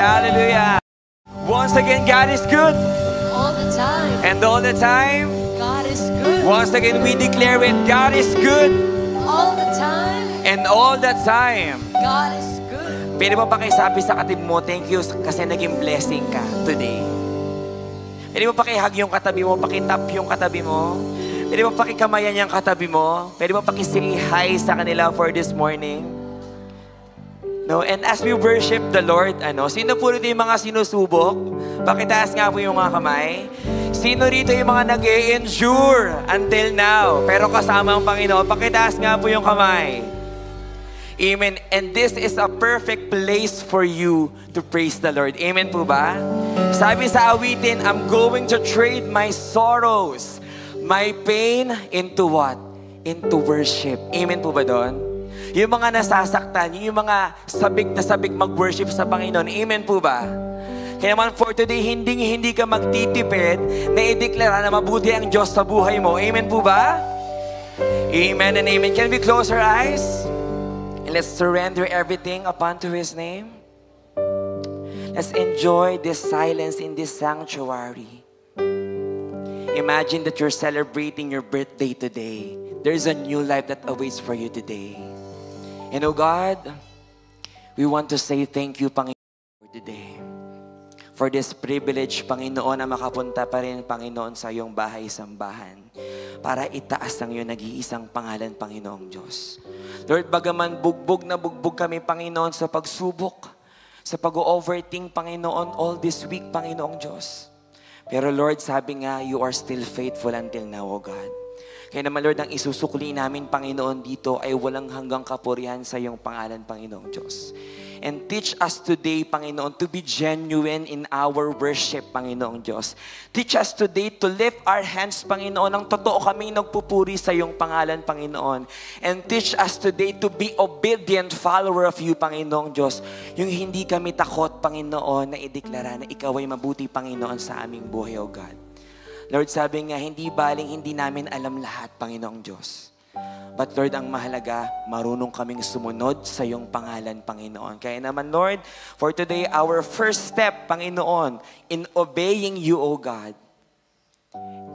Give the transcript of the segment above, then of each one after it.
Hallelujah. Once again, God is good. All the time. And all the time, God is good. once again, we declare it, God is good. All the time. And all the time. God is good. Pwede mo pakisabi sa katib mo, thank you kasi naging blessing ka today. Pwede mo pakihag yung katabi mo, pakitap yung katabi mo. Pwede mo pakikamayan yung katabi mo. Pwede mo pakisay hi sa kanila for this morning. No, and as we worship the Lord, sino po rito yung mga sinusubok? Pakitaas nga po yung mga kamay. Sino rito yung mga nag-e-endure until now? Pero kasama ang Panginoon, pakitaas nga po yung kamay. Amen. And this is a perfect place for you to praise the Lord. Amen po ba? Sabi sa awitin, I'm going to trade my sorrows, my pain into what? Into worship. Amen po ba doon? Yung mga nasasaktan, yung mga sabik na sabik mag-worship sa Panginoon. Amen po ba? Kaya naman for today, hindi ka magtitipid na ideklara na mabuti ang Diyos sa buhay mo. Amen po ba? Amen and amen. Can we close our eyes? And let's surrender everything upon to His name. Let's enjoy this silence in this sanctuary. Imagine that you're celebrating your birthday today. There's a new life that awaits for you today. And oh God, we want to say thank you, Panginoon, for today. For this privilege, Panginoon, na makapunta pa rin, Panginoon, sa iyong bahay-sambahan para itaas ang iyong nag-iisang pangalan, Panginoong Diyos. Lord, bagaman bugbog na bugbog kami, Panginoon, sa pagsubok, sa pag-overthink, Panginoon, all this week, Panginoong Diyos. Pero Lord, sabi nga, you are still faithful until now, O God. Kaya naman, Lord, ang isusukli namin, Panginoon, dito ay walang hanggang kapurihan sa iyong pangalan, Panginoong Diyos. And teach us today, Panginoon, to be genuine in our worship, Panginoong Diyos. Teach us today to lift our hands, Panginoon, ang totoo kaming nagpupuri sa iyong pangalan, Panginoon. And teach us today to be obedient follower of you, Panginoong Diyos. Yung hindi kami takot, Panginoon, na ideklara na ikaw ay mabuti, Panginoon, sa aming buhay, O God. Lord, sabi nga, hindi baling hindi namin alam lahat, Panginoong Diyos. But Lord, ang mahalaga, marunong kaming sumunod sa iyong pangalan, Panginoon. Kaya naman, Lord, for today, our first step, Panginoon, in obeying you, O God,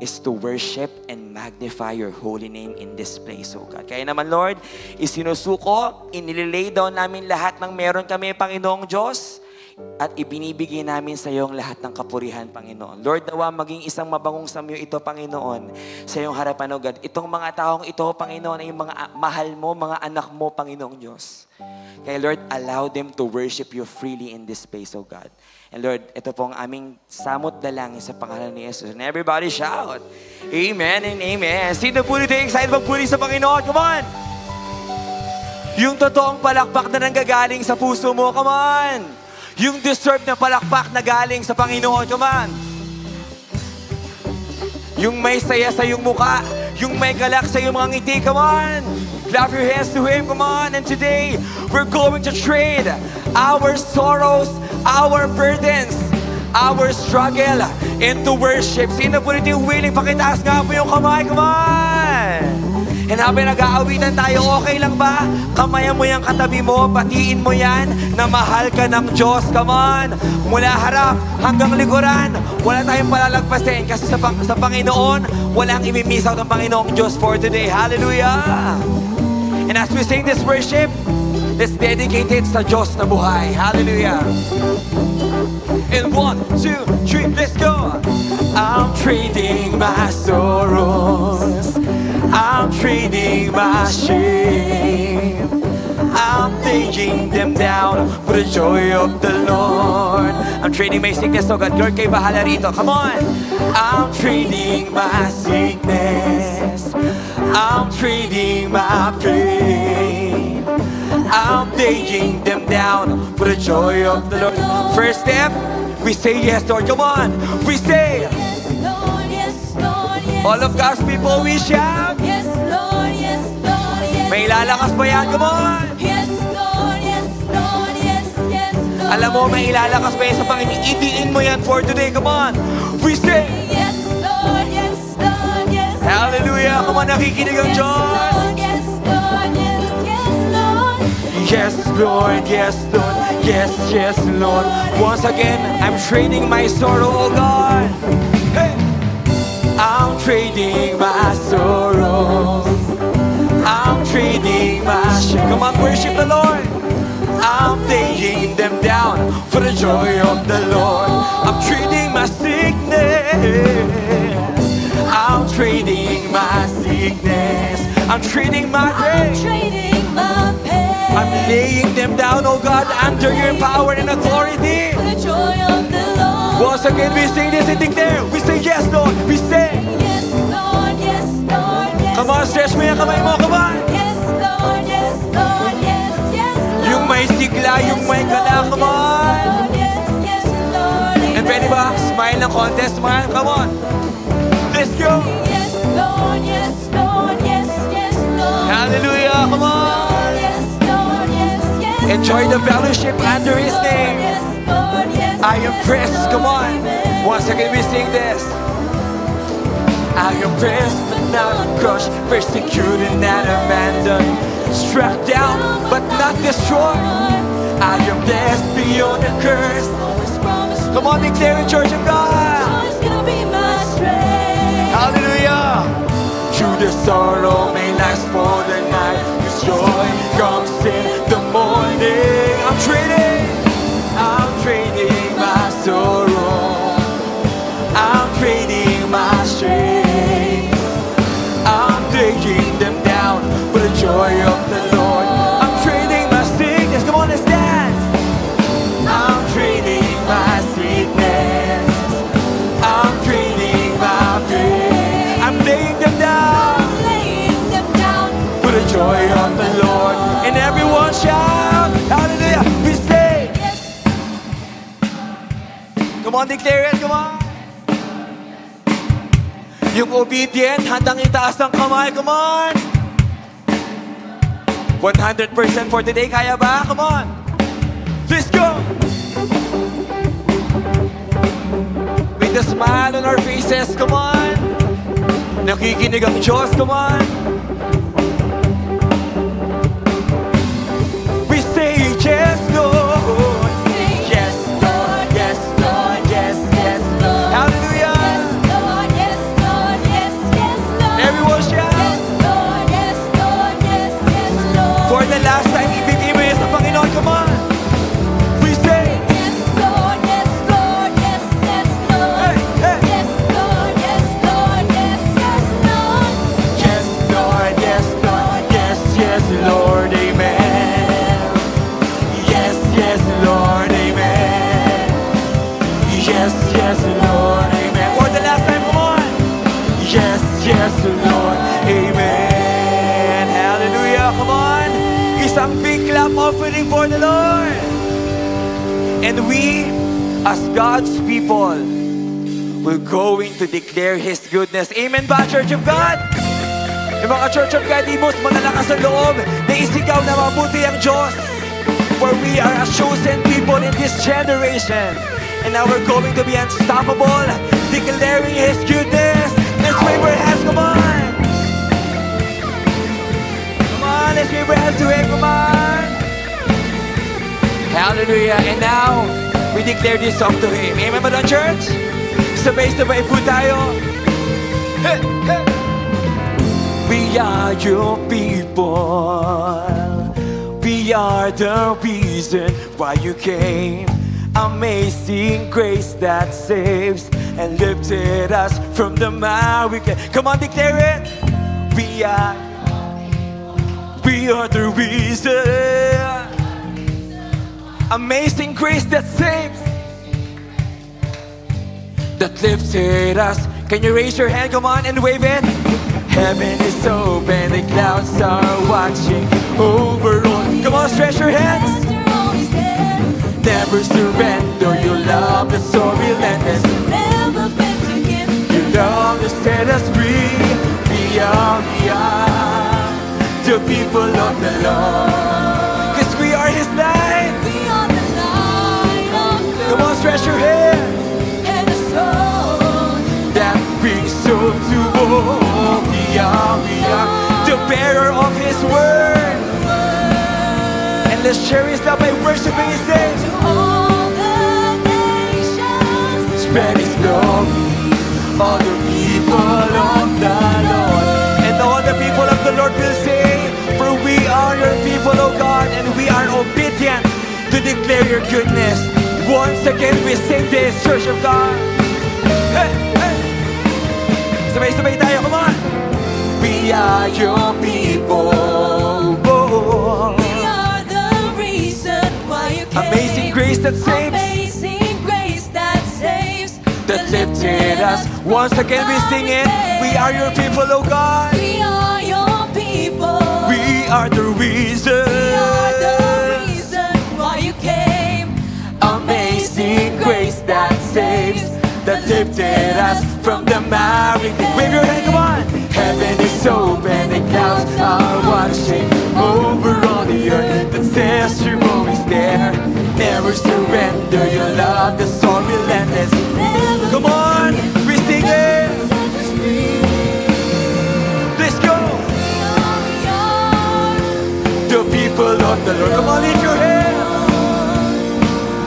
is to worship and magnify your holy name in this place, O God. Kaya naman, Lord, isinusuko, inililay down namin lahat ng meron kami, Panginoong Diyos, at ibinibigay namin sa iyong lahat ng kapurihan, Panginoon. Lord, nawa maging isang mabangong samyo ito, Panginoon, sa iyong harapan, O God. Itong mga taong ito, Panginoon, ay mga mahal mo, mga anak mo, Panginoong Diyos. Kaya Lord, allow them to worship you freely in this space, O God. And Lord, ito po ang aming samot dalangin sa pangalan ni Jesus. And everybody shout, Amen and Amen. Sino po dito excited magpuri sa Panginoon? Come on! Yung totoong palakpak na nanggagaling sa puso mo, come on! Yung deserve na palakpak na galing sa Panginoon. Come on. Yung may saya sa iyong muka. Yung may galak sa iyong mga ngiti. Come on. Clap your hands to Him. Come on. And today, we're going to trade our sorrows, our burdens, our struggle into worship. Sino po nito yung willing? Pakitaas nga po yung kamay. Come on. And habang nag-aawitan tayo, okay lang ba? Kamayan mo yung katabi mo, batiin mo yan na mahal ka ng Diyos. Come on! Mula harap hanggang likuran, wala tayong palalagpasin kasi sa Panginoon, walang imimiss out ng Panginoong Diyos for today. Hallelujah! And as we sing this worship, let's dedicate it sa Diyos na buhay. Hallelujah! And 1, 2, 3, let's go! I'm trading my sorrows. I'm trading my shame. I'm taking them down for the joy of the Lord. I'm trading my sickness, oh God. Lord, kayo bahala rito. Come on. I'm trading my sickness. I'm trading my pain. I'm taking them down for the joy of the Lord. First step, we say yes, Lord. Come on. We say all of God's people, we shout. Yes, Lord, yes, Lord, yes. May ilalakas pa yan. Come on. Yes, Lord, yes, Lord, yes, yes, Lord. Alam mo, may ilalakas pa yan sa Panginoon. Idiin mo yan for today. Come on. We say. Yes, Lord, yes, Lord, yes. Hallelujah. Come on, nakikinig ang Diyos. Yes, Lord, yes, Lord, yes, Lord. Yes, Lord, yes, Lord. Yes, yes, Lord. Once again, I'm trading my sorrow, oh God. Hey! I'm trading my sorrows. I'm trading my shame. Come on, worship the Lord. I'm laying them down for the joy of the Lord. I'm trading my sickness. I'm trading my sickness. I'm trading my I'm pain. trading my pain. I'm laying them down, oh God, under your power and authority. For the joy of the Lord. Once again, we sing this and declare. We say, yes, Lord. We say, Yes, Lord, yes, Lord, yes. come on, stretch mo yung kamay mo, come on. Yes, Lord, yes, Lord, yes, yes, Lord. Yung may sigla, yung may gala, come on. Yes, yes, Lord. And pwede ba? Smile ng konti, smile, come on. Let's go. Yes, Lord, yes, Lord, yes, yes, Lord. Hallelujah, come on. Yes, Lord, yes, yes. Enjoy the fellowship under His name. Yes, Lord, yes. I am pressed, come on. Once again, we sing this. I am pressed but not crushed, persecuted and abandoned, struck down but not destroyed. I am blessed beyond the curse. Come on, declare it, Church of God. Joy's gonna be my strength. Hallelujah. Through the sorrow may last for the night, His joy comes in the morning. I'm trading my sorrow. I'm trading my shame. I'm laying them down for the joy of the Lord. I'm trading my sickness. Come on, let's dance. I'm trading my sickness. I'm trading my pain. I'm laying them down Laying them down. for the joy of the Lord. And everyone shout, hallelujah. We say, Yes, come on, declare it, come on. Yung obedient, handang itaas ang kamay, come on. 100% for today, kaya ba? Come on. Let's go. With a smile on our faces, come on. Nakikinig ang Diyos, come on. We say yes, Lord. Yes, Lord, yes, Lord, yes, yes, Lord. Hallelujah. yes, Lord, yes, Lord, yes, yes, Lord. Everyone shout. Yes, Lord, yes, Lord, yes, yes, Lord. For the last time, ibigay mo yan sa Panginoon, come on. We say, Yes, Lord, yes, Lord, yes, yes, Lord. hey, hey. Yes, Lord, yes, Lord, yes, yes, Lord. Yes, Lord, yes, Lord, yes, yes, Lord, amen. Yes, yes, Lord, amen. Yes, yes, Lord, amen. For the last time, come on. Yes, yes, Lord, amen. Hallelujah, come on. Isang big clap offering for the Lord. And we, as God's people, will going to declare His goodness. Amen ba, Church of God? Yung mga Church of God, ibos, malalakas sa loob na isigaw na mabuti ang Diyos. For we are a chosen people in this generation. And now we're going to be unstoppable, declaring His goodness. Let's wave our hands, come on. Come on, let's wave our hands to Him, come on. Hallelujah. And now, we declare this song to Him. Amen ba doon, church? Sabay-sabay po tayo. Hey, hey. We are your people. We are the reason why you came. Amazing grace that saves and lifted us from the miry clay. Come on, declare it. We are the reason. Amazing grace that saves, that lifted us. Can you raise your hand? Come on and wave it. Heaven is open, the clouds are watching over us. Come on, stretch your hands. You're always there. Never surrender, your love is so relentless. Never been to give. Your love has set us free. We are the people of the Lord. 'Cause we are His light. We are the light of the Come on, stretch your hands. and the soul. That brings soul to all. We are the bearer of His word. And let's share His love by worshiping His name. To all the nations, Spread His glory, all the people of the Lord. And all the people of the Lord will say, for we are your people, O God, and we are obedient to declare your goodness. Once again, we sing this, Church of God. Hey, hey. Sabay-sabay tayo, come on. We are your people. we are the reason why you came. Amazing grace that saves, Amazing grace that saves, that lifted us. Once again, we sing it. We are your people, O God. We are your people. We are the reason. We are the reason why you came. Amazing grace that saves, that lifted us from the miry pit. Wave your hand, come on. Heaven is open, the clouds are watching over all the earth. That says you're always there. Never surrender your love, that's so relentless. Come on, we sing it. Let's go. The people of the Lord, come on, lift your hands.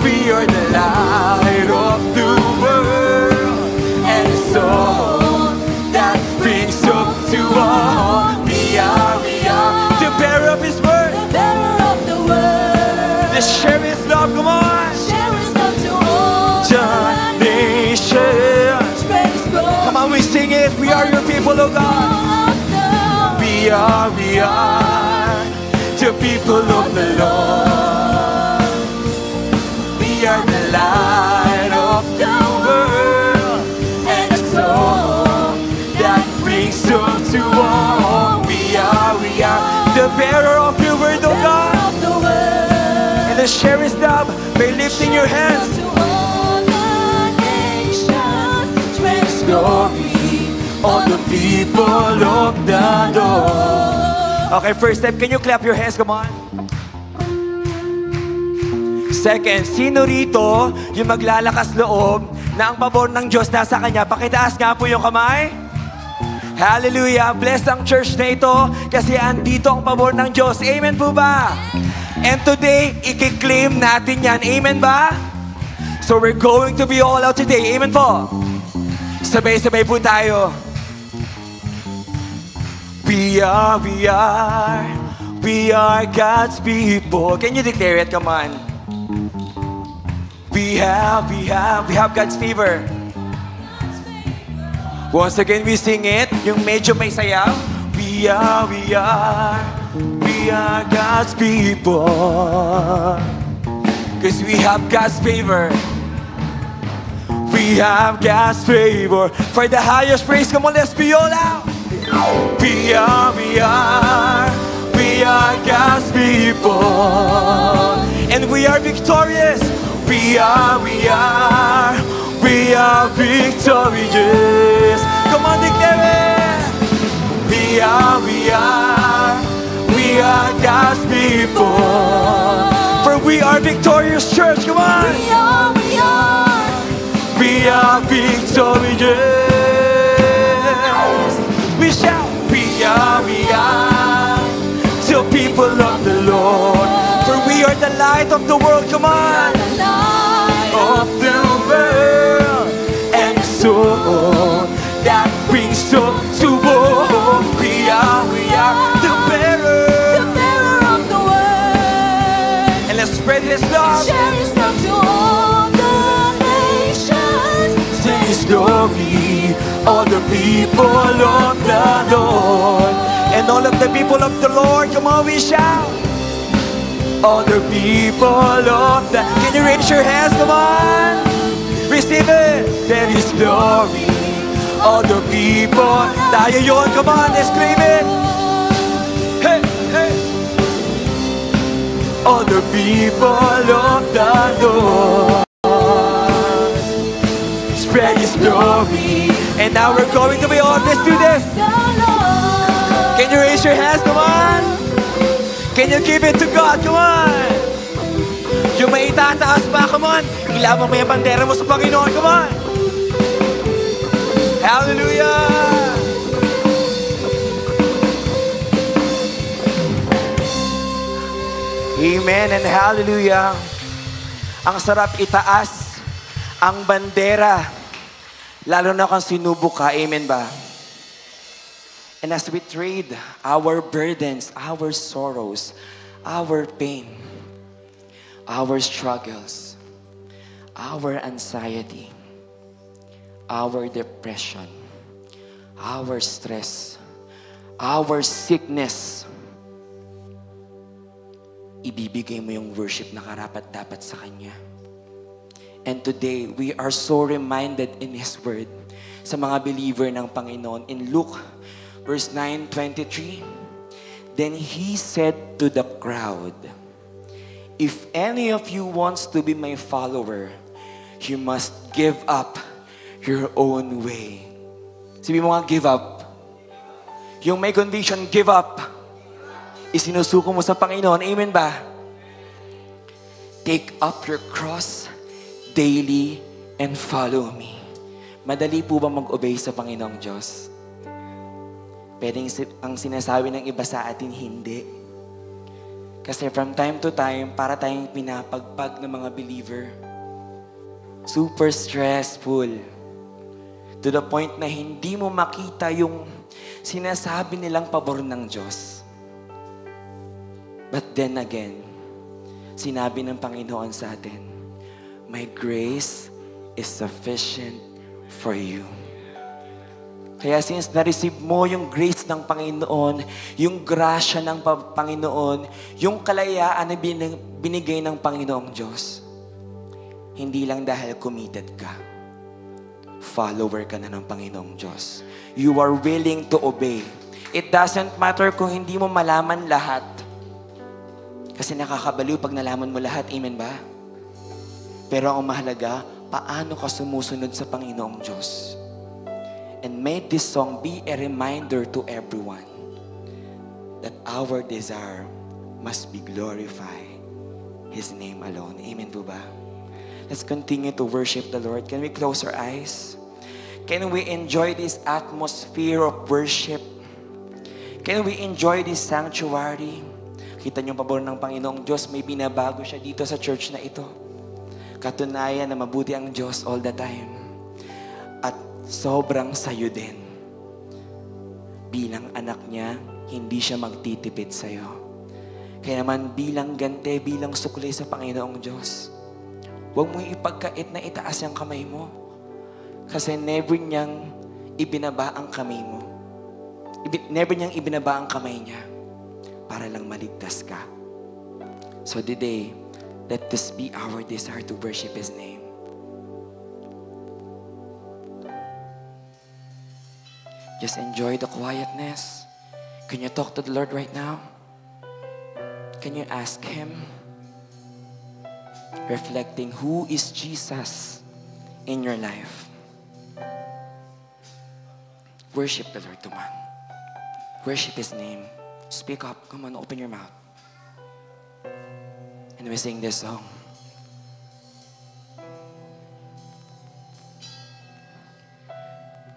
We are the light of the world, and the song that brings hope to all. We are the bearer of His word, The bearer of the word. the share His love, come on. Share His love to all The nations, Spread His glory. come on, we sing it. We are your people, oh God. We are the people of the Lord. We are the light of the world, and the song that brings hope to all. We are the bearer of your word, oh God. Of the word. And let's share His love by lifting your hands. To all the nations, spread His glory. All the people of the Lord. Okay, first step, can you clap your hands? Come on. Second, sino rito yung maglalakas loob na ang pabor ng Diyos nasa kanya? Pakitaas nga po yung kamay. Hallelujah! Bless ang church na ito kasi andito ang pabor ng Diyos. Amen po ba? And today, i-claim natin yan. Amen ba? So we're going to be all out today. Amen po? Sabay-sabay po tayo. We are God's people. Can you declare it? Come on. We have God's favor. Once again, we sing it. Yung medyo may sayaw. We are God's people. Because we have God's favor. We have God's favor. For the highest praise, come on, let's be all out. We are God's people, and we are victorious. We are victorious. Come on, declare it. We are God's people, for we are victorious, church. Come on. We are victorious. We shout, we are the people of the Lord. For we are the light of the world, come on. Of the world. And so that brings hope to all. We are the bearer of the word. And let's spread His love. Share His love to all the nations. Sing His glory, all the people of the Lord. And all of the people of the Lord, come on, we shout. All the people of the... Can you raise your hands, come on? Receive it. There is glory. All the people. Tayo yun, come on, let's claim it. Hey, hey. All the people of the Lord. Spread His glory. And now we're going to be on. Let's do this. Can you raise your hands? Come on. Can you give it to God? Come on. Yung may itataas pa. Come on. Ilabang mo yung bandera mo sa Panginoon. Come on. Hallelujah. Amen and hallelujah. Ang sarap itaas ang bandera. Lalo na kung sinubok ka. Amen ba? And as we trade our burdens, our sorrows, our pain, our struggles, our anxiety, our depression, our stress, our sickness, ibibigay mo yung worship na karapat-dapat sa Kanya. And today, we are so reminded in His Word sa mga believer ng Panginoon. In Luke, verse 9:23, then He said to the crowd, if any of you wants to be my follower, you must give up your own way. Sabi mo nga, give up. Yung may condition, give up. Isinusuko mo sa Panginoon. Amen ba? Take up your cross daily and follow me. Madali po ba mag-obey sa Panginoong Diyos? Pwedeng ang sinasabi ng iba sa atin, hindi. Kasi from time to time, para tayong pinapagpag ng mga believer. Super stressful. To the point na hindi mo makita yung sinasabi nilang pabor ng Diyos. But then again, sinabi ng Panginoon sa atin, my grace is sufficient for you. Kaya since na-receive mo yung grace ng Panginoon, yung grasya ng Panginoon, yung kalayaan na binigay ng Panginoong Diyos, hindi lang dahil committed ka, follower ka na ng Panginoong Diyos. You are willing to obey. It doesn't matter kung hindi mo malaman lahat. Kasi nakakabaliw pag nalaman mo lahat. Amen ba? Pero ang mahalaga, paano ka sumusunod sa Panginoong Diyos? And may this song be a reminder to everyone that our desire must be glorify His name alone. Amen po ba? Let's continue to worship the Lord. Can we close our eyes? Can we enjoy this atmosphere of worship? Can we enjoy this sanctuary? Kita niyo yung pabor ng Panginoong Diyos, may binabago siya dito sa church na ito. Katunayan na mabuti ang Diyos all the time. At sobrang sayo din. Bilang anak niya, hindi siya magtitipid sa'yo. Kaya naman bilang gante, bilang sukli sa Panginoong Diyos, huwag mo ipagkait na itaas yung kamay mo. Kasi never niyang ibinaba ang kamay mo. Never niyang ibinaba ang kamay niya para lang maligtas ka. So today, let this be our desire to worship His name. Just enjoy the quietness. Can you talk to the Lord right now? Can you ask Him? Reflecting who is Jesus in your life. Worship the Lord, come on. Worship His name. Speak up. Come on, open your mouth. And we sing this song.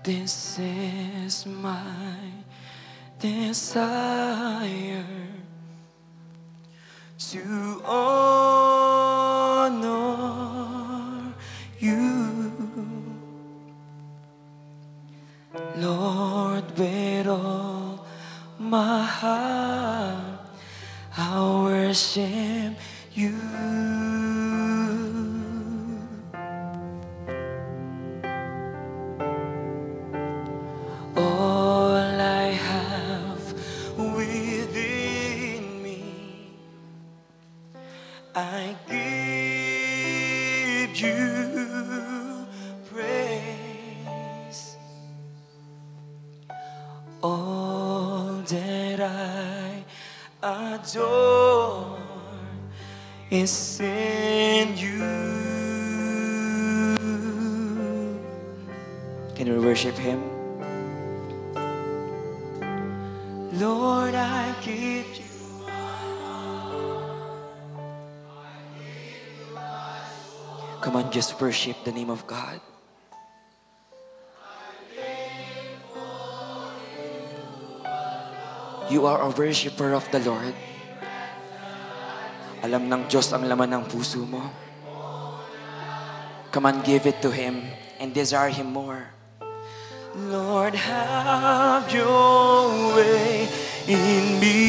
This is my desire to honor you, Lord, with all my heart, I worship you. All I have within me, I give you praise. All that I adore is in you. Can we worship Him? Lord, I give you. Come on, just worship the name of God. You are a worshiper of the Lord. Alam ng Diyos ang laman ng puso mo. Come on, give it to Him and desire Him more. Lord, have your way in me.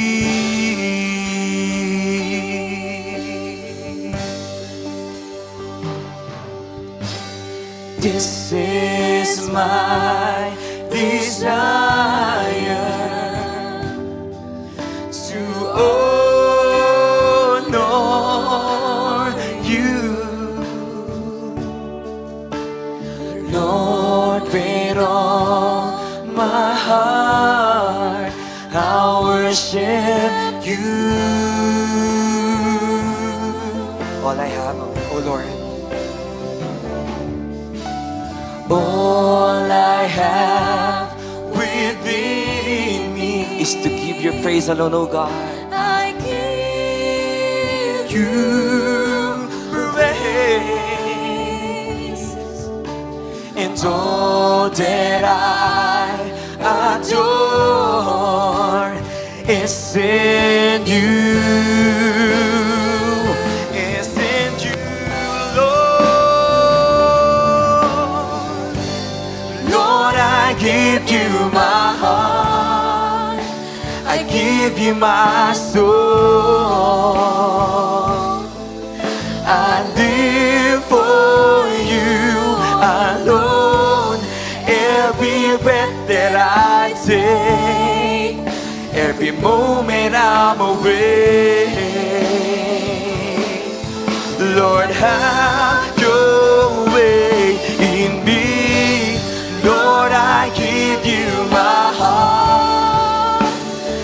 This is my desire to honor you, Lord. With all my heart, I'll worship you. All I have, oh Lord. All I have within me is to give your praise alone, oh God. I give You praise, and all that I adore is in you. Is in you, Lord. Lord, I give you my heart. I give you my soul. I live for you alone. Every breath that I take, every moment I'm awake. Lord, have your way in me. Lord, I give you my heart.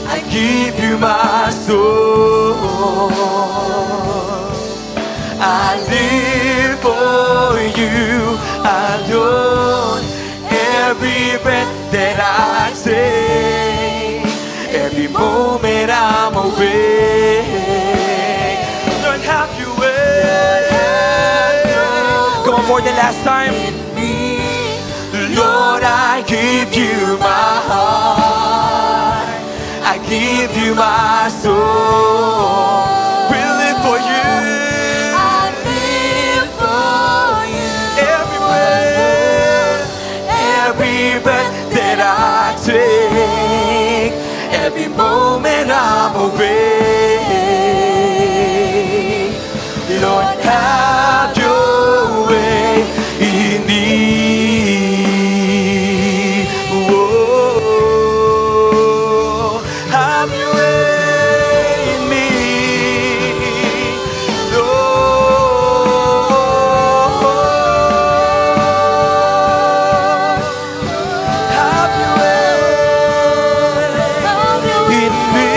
I give you my soul. I live for you alone. Every breath that I take, every moment I'm awake. Lord, have your way. Come on, for the last time. Lord, I give you my heart. I give you my soul. We live for you. I live for you. Every breath that I take, every moment I'm awake. Lord, have your way in me. Whoa, have your way in me. Lord, have your way in me.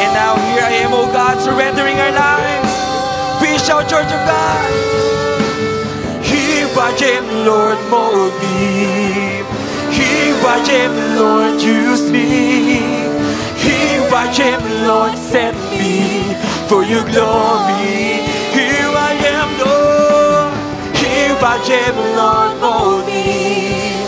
And now here I am, oh God, surrendering our lives. Please shout, Church of God. Here I am, Lord, mold me. Here I am, Lord, use me. Here I am, Lord, send me for your glory. Here I am, Lord. Here I am, Lord, mold me.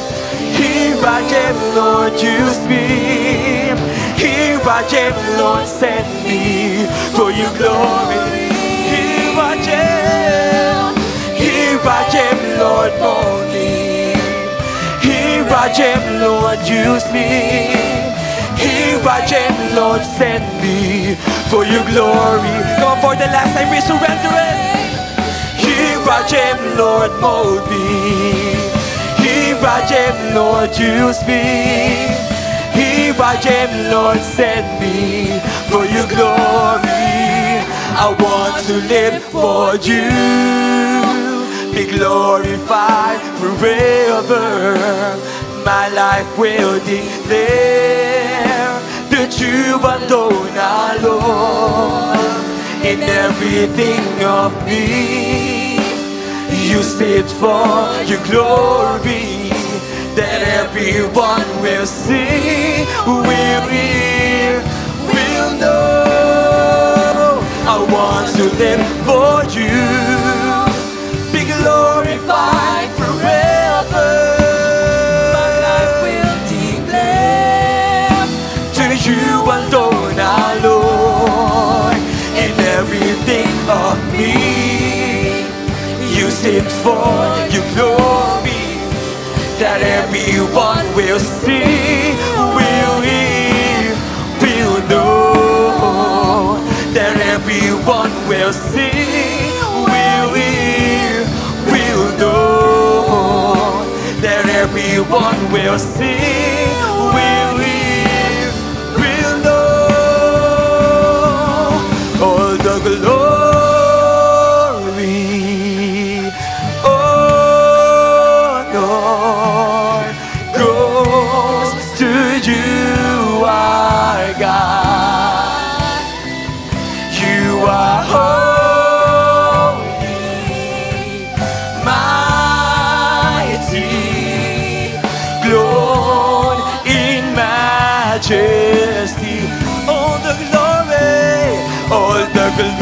Here I am, Lord, use me. Here I am, Lord, send me for your glory. Here I am. Here I am, Lord, mold me. Here I am, Lord, use me. Here I am, Lord, send me for your glory. Come on, for the last time we surrender it. Here I am, Lord, mold me. Here I am, Lord, use me. Here I am, Lord, send me for your glory. I want to live for you, be glorified forever. My life will declare that you alone are Lord. In everything of me, you sit for your glory, that everyone will see, will hear, will know. I want to live for you, be glorified forever. My life will declare to you alone, our Lord. In every sing for your glory, that everyone will see, will hear, will know, that everyone will see, will hear, will know, that everyone will see, will hear, will know. All the glory, honor goes to you, our God. You are holy, mighty, clothed in majesty. All the glory, all the glory,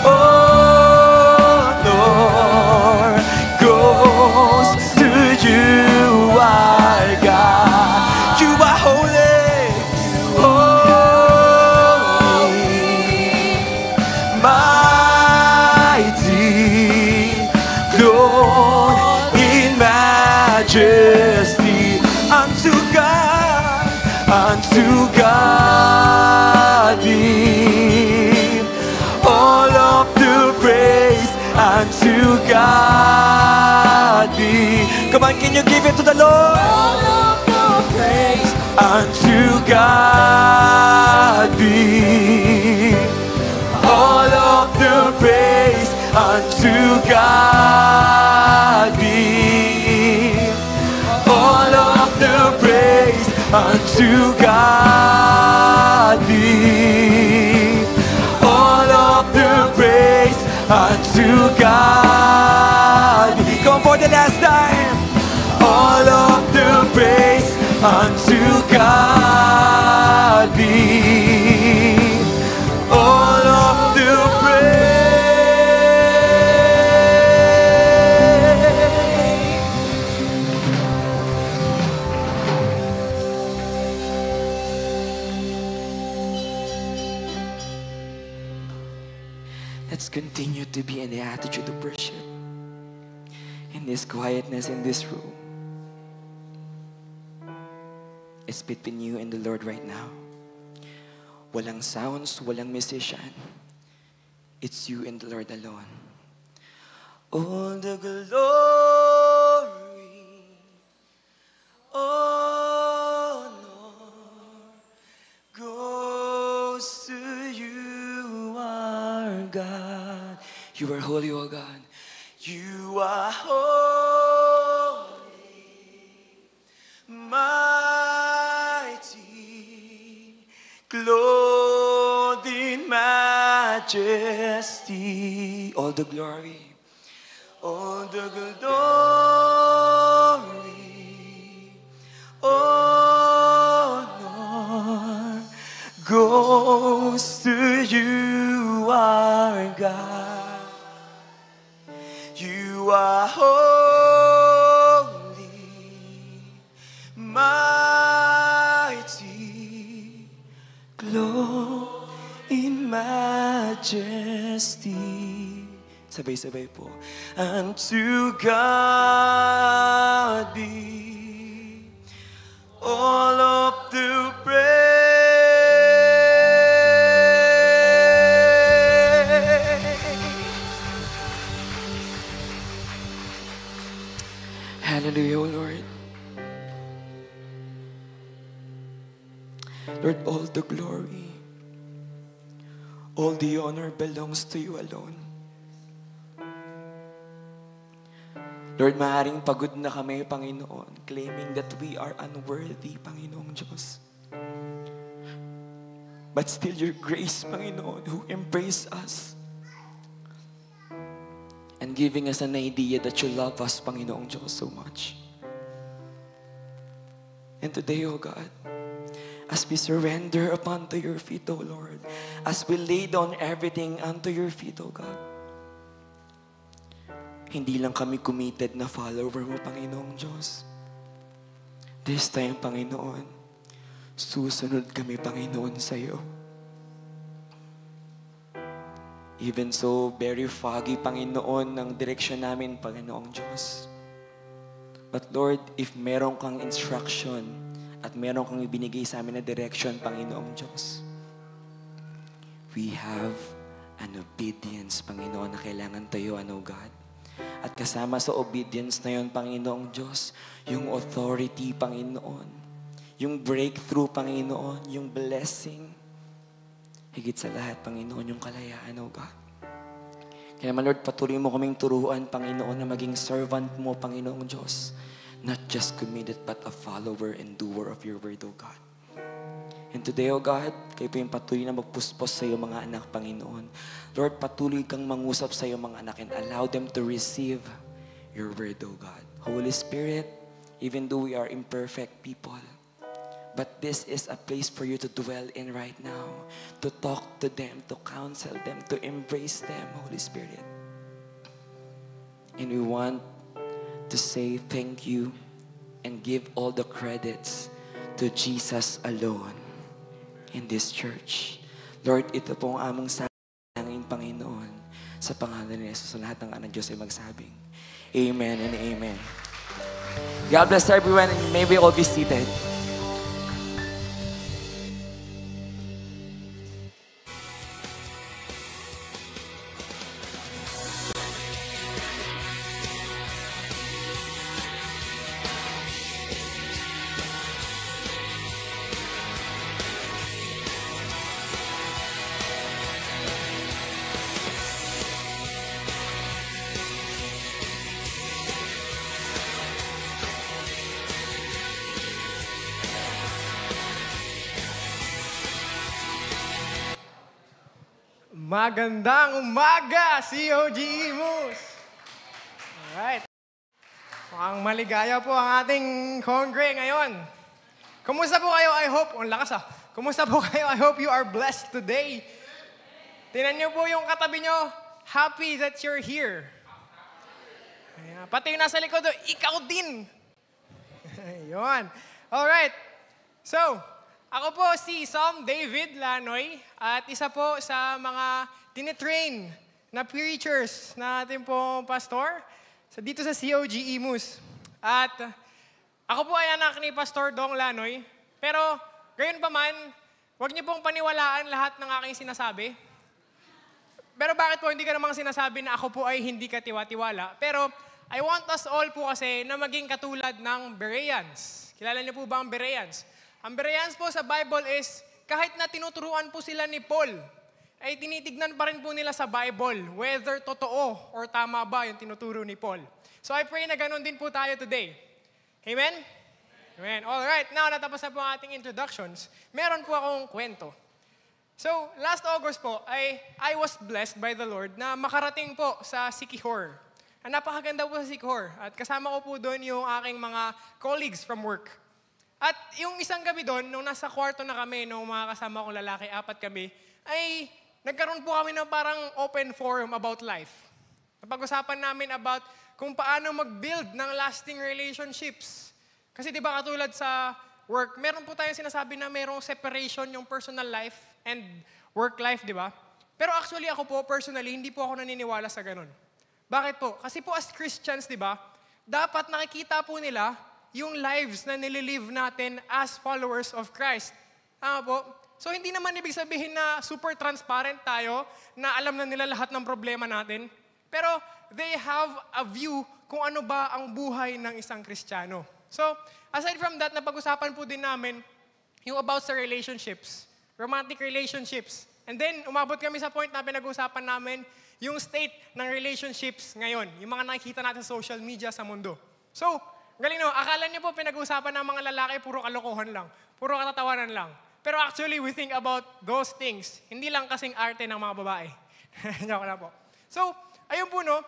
honor goes to you, our God. You are holy, holy, mighty, clothed in majesty. Unto God be all of the praise. Unto God be. Come on, can you give it to the Lord? All of the praise. Unto God be all of the praise. Unto God be all of the praise. Unto God be all of the praise. Unto God be. Come for the last time. All of the praise. Unto God be all of the praise. Let's continue to be in the attitude of worship, in this quietness in this room. It's between you and the Lord right now. Walang sounds, walang musician. It's you and the Lord alone. All the glory, honor goes to you, our God. You are holy, O God. You are holy, mighty, clothed in majesty. All the glory, all the glory, honor goes to you, our God. You are holy, mighty, clothed in majesty. Sabay-sabay po. Unto God be all of the praise. Hallelujah, O Lord. Lord, all the glory, all the honor belongs to you alone. Lord, maaaring pagod na kami, Panginoon, claiming that we are unworthy, Panginoong Diyos. But still your grace, Panginoon, who embraced us and giving us an idea that you love us, Panginoong Diyos, so much. And today, O God, as we surrender upon to your feet, O Lord, as we lay down everything unto your feet, O God, hindi lang kami committed na follower mo, Panginoong Diyos. This time, Panginoon, susunod kami, Panginoon, sa iyo. Even so, very foggy, Panginoon, ng direksyon namin, Panginoong Diyos. But Lord, if meron kang instruction at meron kang ibinigay sa amin na direction, Panginoong Diyos, we have an obedience, Panginoon, na kailangan tayuan, O God. At kasama sa obedience na yon, Panginoong Diyos, yung authority, Panginoon, yung breakthrough, Panginoon, yung blessing, higit sa lahat, Panginoon, yung kalayaan, O God. Kaya naman, Lord, patuloy mo kaming turuan, Panginoon, na maging servant mo, Panginoong Diyos. Not just committed, but a follower and doer of your word, O God. And today, O God, kayo po yung patuloy na magpuspos sa iyo mga anak, Panginoon. Lord, patuloy kang mangusap sa iyo mga anak and allow them to receive your word, O God. Holy Spirit, even though we are imperfect people, but this is a place for you to dwell in right now, to talk to them, to counsel them, to embrace them, Holy Spirit. And we want to say thank you and give all the credits to Jesus alone in this church. Lord, ito po ang among salangin, Panginoon, sa pangalan ni Jesus, sa lahat ng anak Diyos ay magsabing, Amen and Amen. God bless everyone, and may we all be seated. Magandang umaga, COG Imus! Alright. Mukhang maligaya po ang ating congre ngayon. Kumusta po kayo? I hope, ang lakas Kumusta po kayo? I hope you are blessed today. Tingnan niyo po yung katabi niyo, happy that you're here. Ayan. Pati yung nasa likod, ikaw din. Yun. Alright. So, ako po si Sam David Lanoy at isa po sa mga tinitrain na preachers na ating pong pastor dito sa COG Imus. At ako po ay anak ni Pastor Dong Lanoy, pero gayon pa man, huwag niyo pong paniwalaan lahat ng aking sinasabi. Pero bakit po hindi ka namang sinasabi na ako po ay hindi katiwa-tiwala? Pero I want us all po kasi na maging katulad ng Bereans. Kilala niyo po ba ang Bereans? Ang Bereans po sa Bible is, kahit na tinuturuan po sila ni Paul, ay tinitignan pa rin po nila sa Bible whether totoo or tama ba yung tinuturo ni Paul. So I pray na ganun din po tayo today. Amen? Amen. Alright, now natapos na po ang ating introductions. Meron po akong kwento. So, last August po, I was blessed by the Lord na makarating po sa Siquijor. Napakaganda po sa Siquijor. At kasama ko po doon yung aking mga colleagues from work. At yung isang gabi doon, nung nasa kwarto na kami, nung mga kasama kong lalaki, 4 kami, ay nagkaroon po kami ng parang open forum about life. Napag-usapan namin about kung paano mag-build ng lasting relationships. Kasi di ba katulad sa work, meron po tayong sinasabi na merong separation yung personal life and work life, di ba? Pero actually ako po, personally, hindi po ako naniniwala sa ganun. Bakit po? Kasi po as Christians, di ba, dapat nakikita po nila yung lives na nililive natin as followers of Christ. Tama po? So hindi naman ibig sabihin na super transparent tayo, na alam na nila lahat ng problema natin. Pero they have a view kung ano ba ang buhay ng isang Kristiyano. So, aside from that, napag-usapan po din namin yung about sa relationships, romantic relationships. And then, umabot kami sa point na pinag-usapan namin yung state ng relationships ngayon, yung mga nakikita natin sa social media sa mundo. So, galing no, akala niyo po pinag-usapan ng mga lalaki, puro kalokohan lang, puro katatawanan lang. Pero actually, we think about those things. Hindi lang kasing arte ng mga babae. Joke na po. So, ayun po no,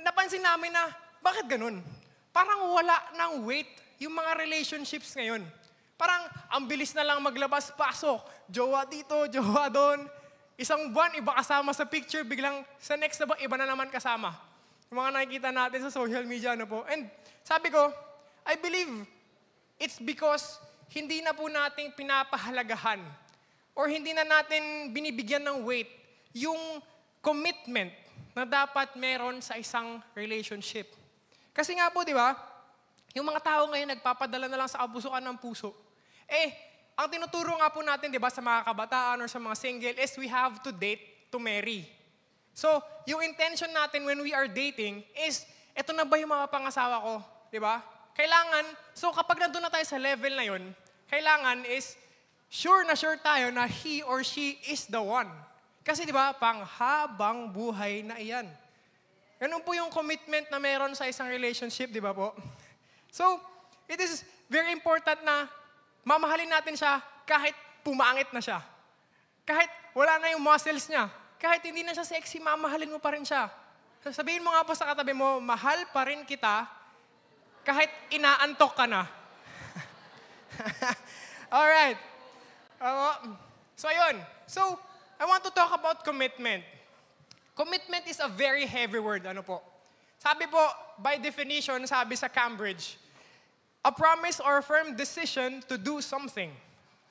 napansin namin na, bakit ganun? Parang wala ng weight yung mga relationships ngayon. Parang ang bilis na lang maglabas-pasok. Jowa dito, jowa doon. Isang buwan, iba kasama sa picture, biglang sa next na iba na naman kasama. Yung mga nakikita natin sa social media, ano po. And sabi ko, I believe it's because hindi na po nating pinapahalagahan or hindi na natin binibigyan ng weight yung commitment na dapat meron sa isang relationship. Kasi nga po, di ba, yung mga tao ngayon nagpapadala na lang sa kabusukan ng puso. Ang tinuturo nga po natin, di ba, sa mga kabataan or sa mga single is we have to date to marry. So, yung intention natin when we are dating is, eto na ba yung mga pangasawa ko? Di ba? Kailangan, so kapag nandun na tayo sa level na yun, kailangan is, sure tayo na he or she is the one. Kasi di ba, panghabang buhay na iyan. Ganun po yung commitment na meron sa isang relationship, di ba po? So, it is very important na mamahalin natin siya kahit pumangit na siya. Kahit wala na yung muscles niya. Kahit hindi na siya sexy, mamahalin mo pa rin siya. Sabihin mo nga po sa katabi mo, mahal pa rin kita kahit inaantok ka na. Alright. So, ayun. So, I want to talk about commitment. Commitment is a very heavy word. Ano po? Sabi po, by definition, sabi sa Cambridge, a promise or firm decision to do something.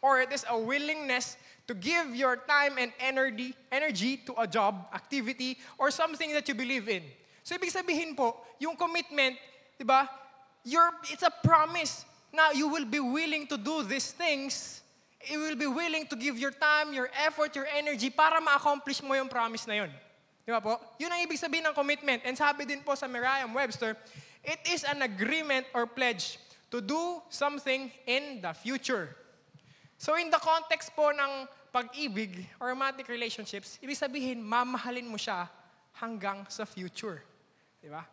Or it is a willingness to give your time and energy to a job, activity, or something that you believe in. So, ibig sabihin po, yung commitment, di ba, it's a promise na you will be willing to do these things. You will be willing to give your time, your effort, your energy para ma-accomplish mo yung promise na yun. Di ba po? Yun ang ibig sabihin ng commitment. And sabi din po sa Merriam-Webster, it is an agreement or pledge to do something in the future. So in the context po ng pag-ibig or romantic relationships, ibig sabihin, mamahalin mo siya hanggang sa future. Di ba?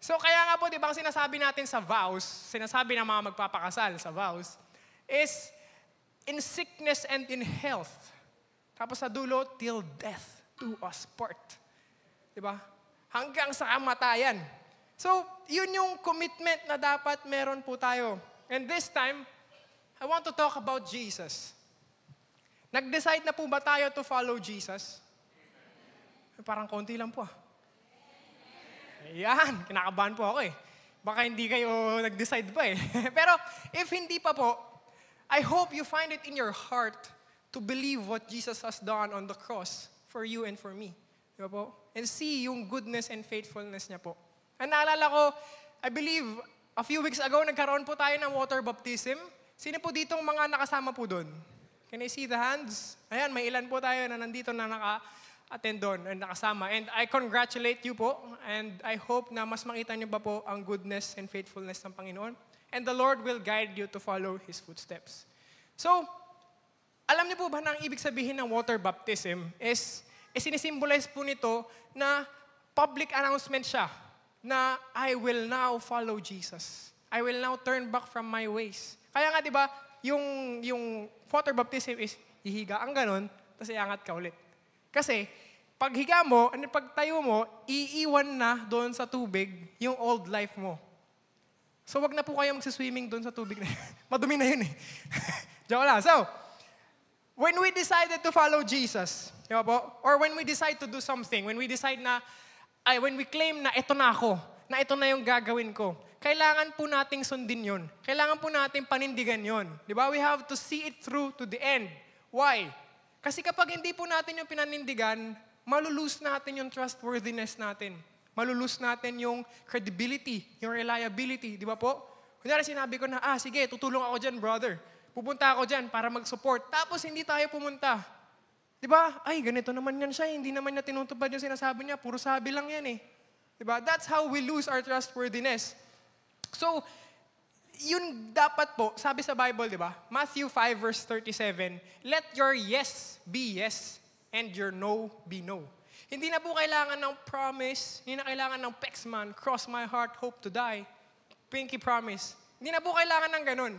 So kaya nga po, di ba, ang sinasabi natin sa vows, sinasabi ng mga magpapakasal sa vows, is in sickness and in health. Tapos sa dulo, till death do us part. Di ba? Hanggang sa kamatayan. So, yun yung commitment na dapat meron po tayo. And this time, I want to talk about Jesus. Nag-decide na po ba tayo to follow Jesus? Parang konti lang po. Ayan, kinakabahan po ako eh. Baka hindi kayo nag-decide pa eh. Pero if hindi pa po, I hope you find it in your heart to believe what Jesus has done on the cross for you and for me. Diba po? And see yung goodness and faithfulness niya po. And naalala ko, I believe, a few weeks ago, nagkaroon po tayo ng water baptism. Sino po ditong mga nakasama po doon? Can I see the hands? Ayan, may ilan po tayo na nandito na naka-attend doon and nakasama. And I congratulate you po. And I hope na mas makita niyo pa po ang goodness and faithfulness ng Panginoon. And the Lord will guide you to follow His footsteps. So, alam niyo po ba na ang ibig sabihin ng water baptism is sinisimbolize po nito na public announcement siya na I will now follow Jesus. I will now turn back from my ways. Kaya nga, di ba, yung water baptism is hihiga ang ganon, tapos iangat ka ulit. Kasi, pag higa mo, pag tayo mo, iiwan na doon sa tubig yung old life mo. So, wag na po kayo magsiswimming doon sa tubig na madumi na yun eh. Joke lang. So, when we decided to follow Jesus, di ba po? Or when we decide to do something, when we decide na, when we claim na ito na ako, na ito na yung gagawin ko, kailangan po nating sundin yun. Kailangan po nating panindigan yun. Di ba? We have to see it through to the end. Why? Kasi kapag hindi po natin yung pinanindigan, malulose natin yung trustworthiness natin. Malulose natin yung credibility, yung reliability. Di ba po? Kunyari sinabi ko na, sige, tutulong ako dyan, brother. Pupunta ako dyan para mag-support. Tapos hindi tayo pumunta. Di ba? Ay, ganito naman yan siya. Hindi naman niya tinutupad yung sinasabi niya. Puro sabi lang yan eh. Di ba? That's how we lose our trustworthiness. So, yun dapat po, sabi sa Bible, di ba? Matthew 5 verse 37, let your yes be yes and your no be no. Hindi na po kailangan ng promise, hindi na kailangan ng Pexman, cross my heart, hope to die, pinky promise. Hindi na po kailangan ng ganun.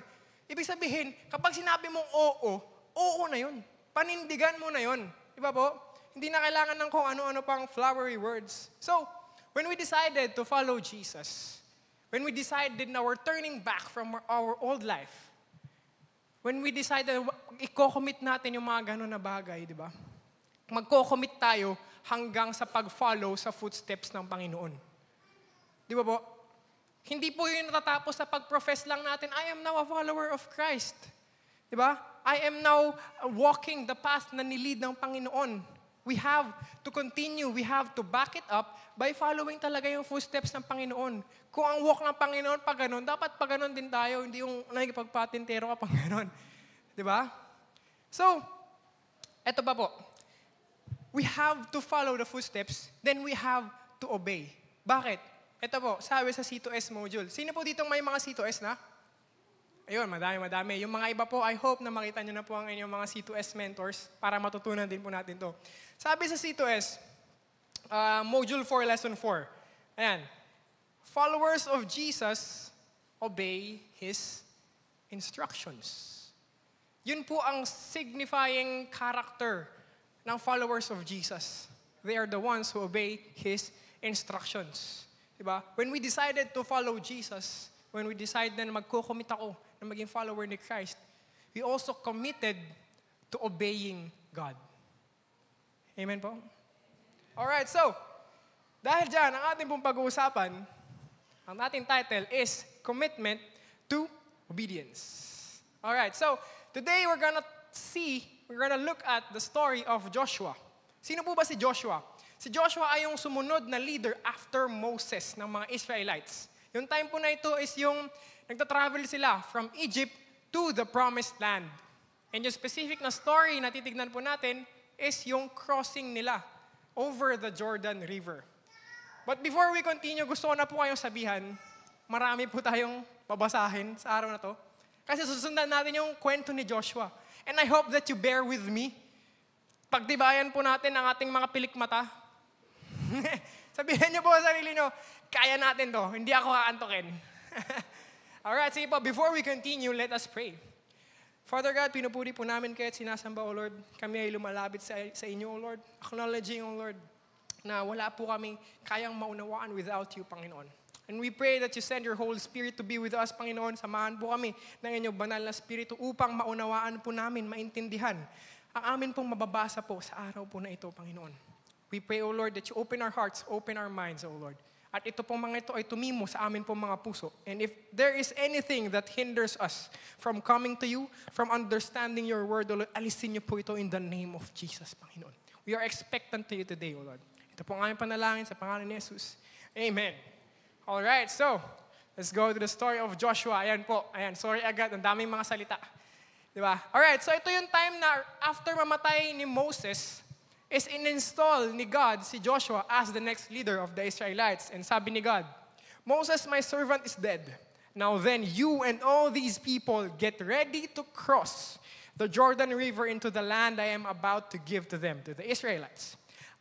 Ibig sabihin, kapag sinabi mong oo na yun. Panindigan mo na yun. Di ba po? Hindi na kailangan ng kung ano-ano pang flowery words. So, when we decided to follow Jesus, when we decided na we're turning back from our old life, when we decided, i-commit natin yung mga gano'n na bagay, di ba? Magko-commit tayo hanggang sa pag-follow sa footsteps ng Panginoon. Di ba po? Hindi po yun natatapos sa pag-profess lang natin, I am now a follower of Christ. Di ba? I am now walking the path na nilid ng Panginoon. We have to continue. We have to back it up by following talaga yung footsteps ng Panginoon. Kung ang walk ng Panginoon pag ganun, dapat pag ganun din tayo, hindi yung nakikipagpatintero ka pag ganun. Di ba? So, eto pa po. We have to follow the footsteps, then we have to obey. Bakit? Ito po, sabi sa C2S module. Sino po ditong may mga C2S na? Ayun, madami. Yung mga iba po, I hope na makita nyo na po ang inyong mga C2S mentors para matutunan din po natin to. Sabi sa C2S, module 4, lesson 4. Ayan. Followers of Jesus obey His instructions. Yun po ang signifying character ng followers of Jesus. They are the ones who obey His instructions. Diba? When we decided to follow Jesus, when we decided na magko-commit ako na maging follower ni Christ, we also committed to obeying God. Amen po? Alright, so, dahil dyan, ang ating pong pag-uusapan, ang ating title is Commitment to Obedience. Alright, so, today we're gonna look at the story of Joshua. Sino po ba si Joshua? Si Joshua ay yung sumunod na leader after Moses ng mga Israelites. Yung time po na ito is yung nagta-travel sila from Egypt to the Promised Land. And yung specific na story na titignan po natin is yung crossing nila over the Jordan River. But before we continue, gusto ko na po kayong sabihan, marami po tayong babasahin sa araw na to. Kasi susundan natin yung kwento ni Joshua. And I hope that you bear with me. Pagtibayan po natin ang ating mga pilikmata. Sabihin niyo po sa sarili niyo, kaya natin to, hindi ako aantokin. Alright, sige po, before we continue, let us pray. Father God, pinupuri po namin kayo at sinasamba, O Lord. Kami ay lumalapit sa inyo, O Lord. Acknowledging, O Lord, na wala po kami kayang maunawaan without you, Panginoon. And we pray that you send your Holy Spirit to be with us, Panginoon. Samahan po kami ng inyong banal na Espiritu upang maunawaan po namin, maintindihan ang amin pong mababasa po sa araw po na ito, Panginoon. We pray, O Lord, that you open our hearts, open our minds, O Lord. At ito pong mga ito ay tumimo sa amin pong mga puso. And if there is anything that hinders us from coming to you, from understanding your word, O Lord, alisin niyo po ito in the name of Jesus, Panginoon. We are expectant to you today, O Lord. Ito po ang aming panalangin sa pangalan ni Jesus. Amen. Alright, so, let's go to the story of Joshua. Ayan po, ayan, sorry agad, ang daming mga salita. Diba? Alright, so ito yung time na after mamatay ni Moses, is in-install ni God si Joshua as the next leader of the Israelites. And sabi ni God, Moses, my servant, is dead. Now then, you and all these people get ready to cross the Jordan River into the land I am about to give to them, to the Israelites.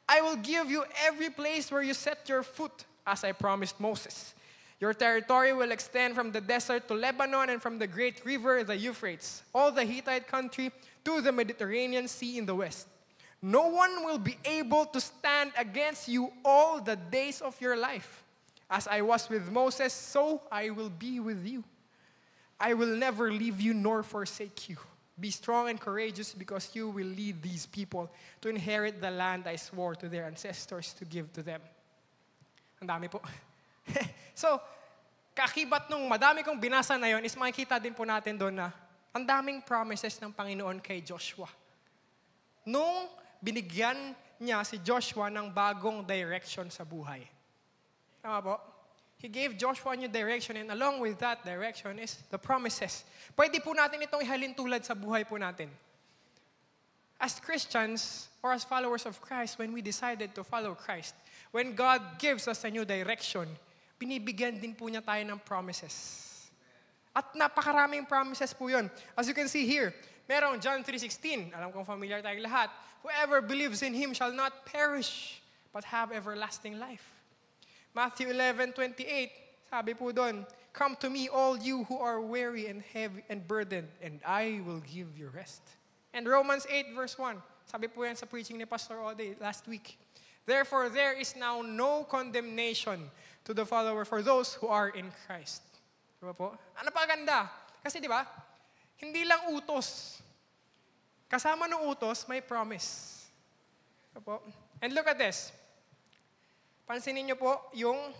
I will give you every place where you set your foot, as I promised Moses. Your territory will extend from the desert to Lebanon and from the great river, the Euphrates, all the Hittite country to the Mediterranean Sea in the west. No one will be able to stand against you all the days of your life. As I was with Moses, so I will be with you. I will never leave you nor forsake you. Be strong and courageous because you will lead these people to inherit the land I swore to their ancestors to give to them. Ang dami po. So, kakibat nung madami kong binasa na yon is makikita din po natin doon na ang daming promises ng Panginoon kay Joshua. Nung binigyan niya si Joshua ng bagong direction sa buhay. Tama po? He gave Joshua a new direction and along with that direction is the promises. Pwede po natin itong ihalin tulad sa buhay po natin. As Christians or as followers of Christ, when we decided to follow Christ, when God gives us a new direction, binibigyan din po niya tayo ng promises. At napakaraming promises po yun. As you can see here, merong John 3:16. Alam kong familiar tayong lahat. Whoever believes in Him shall not perish, but have everlasting life. Matthew 11:28, sabi po doon, come to me all you who are weary and heavy and burdened, and I will give you rest. And Romans 8:1, sabi po yan sa preaching ni Pastor Ode last week. Therefore, there is now no condemnation to the follower for those who are in Christ. Diba po? Ano pa ganda? Kasi di ba, hindi lang utos. Kasama ng utos, may promise. Diba po? And look at this. Pansinin niyo po yung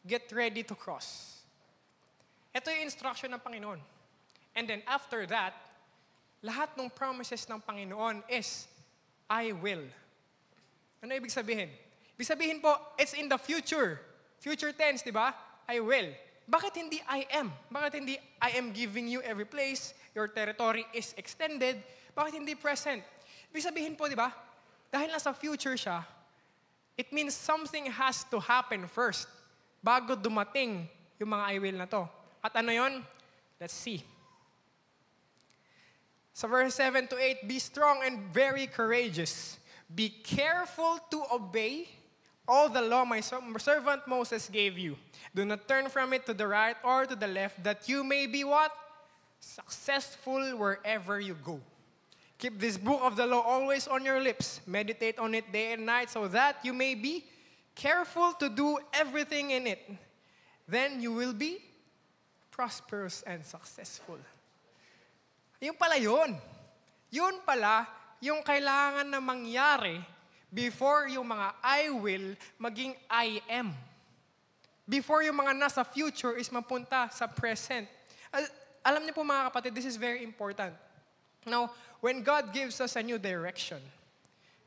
get ready to cross. Ito yung instruction ng Panginoon. And then after that, lahat ng promises ng Panginoon is, I will. Ano ibig sabihin? Ibig sabihin po, it's in the future. Future tense, di ba? I will. Bakit hindi I am? Bakit hindi I am giving you every place, your territory is extended? Bakit hindi present? Ibig sabihin po, di ba? Dahil nasa future siya, it means something has to happen first bago dumating yung mga I will na to. At ano yon? Let's see. Sa verse 7 to 8, be strong and very courageous. Be careful to obey all the law my servant Moses gave you. Do not turn from it to the right or to the left, that you may be what? Successful wherever you go. Keep this book of the law always on your lips. Meditate on it day and night so that you may be careful to do everything in it. Then you will be prosperous and successful. Yun pala yun. Yun pala yung kailangan na mangyari before yung mga I will maging I am. Before yung mga nasa future is mapunta sa present. Alam niyo po mga kapatid, this is very important. Now, when God gives us a new direction,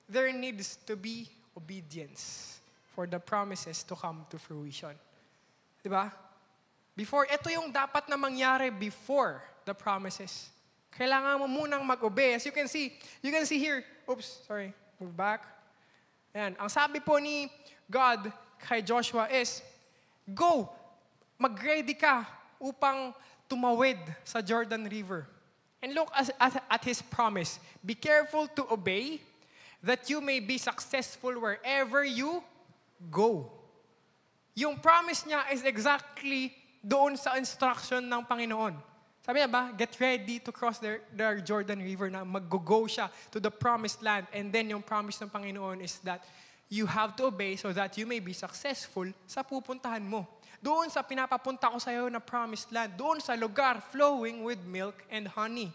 there needs to be obedience for the promises to come to fruition. Diba? Before, ito yung dapat na mangyari before the promises. Kailangan mo munang mag-obey. As you can see here, move back. Ayan, ang sabi po ni God kay Joshua is, go, mag-ready ka upang tumawid sa Jordan River. And look at His promise. Be careful to obey, that you may be successful wherever you go. Yung promise niya is exactly doon sa instruction ng Panginoon. Sabi niya ba, get ready to cross the Jordan River na mag-go siya to the promised land. And then yung promise ng Panginoon is that you have to obey so that you may be successful sa pupuntahan mo. Doon sa pinapapunta ko sa iyo na promised land. Doon sa lugar flowing with milk and honey.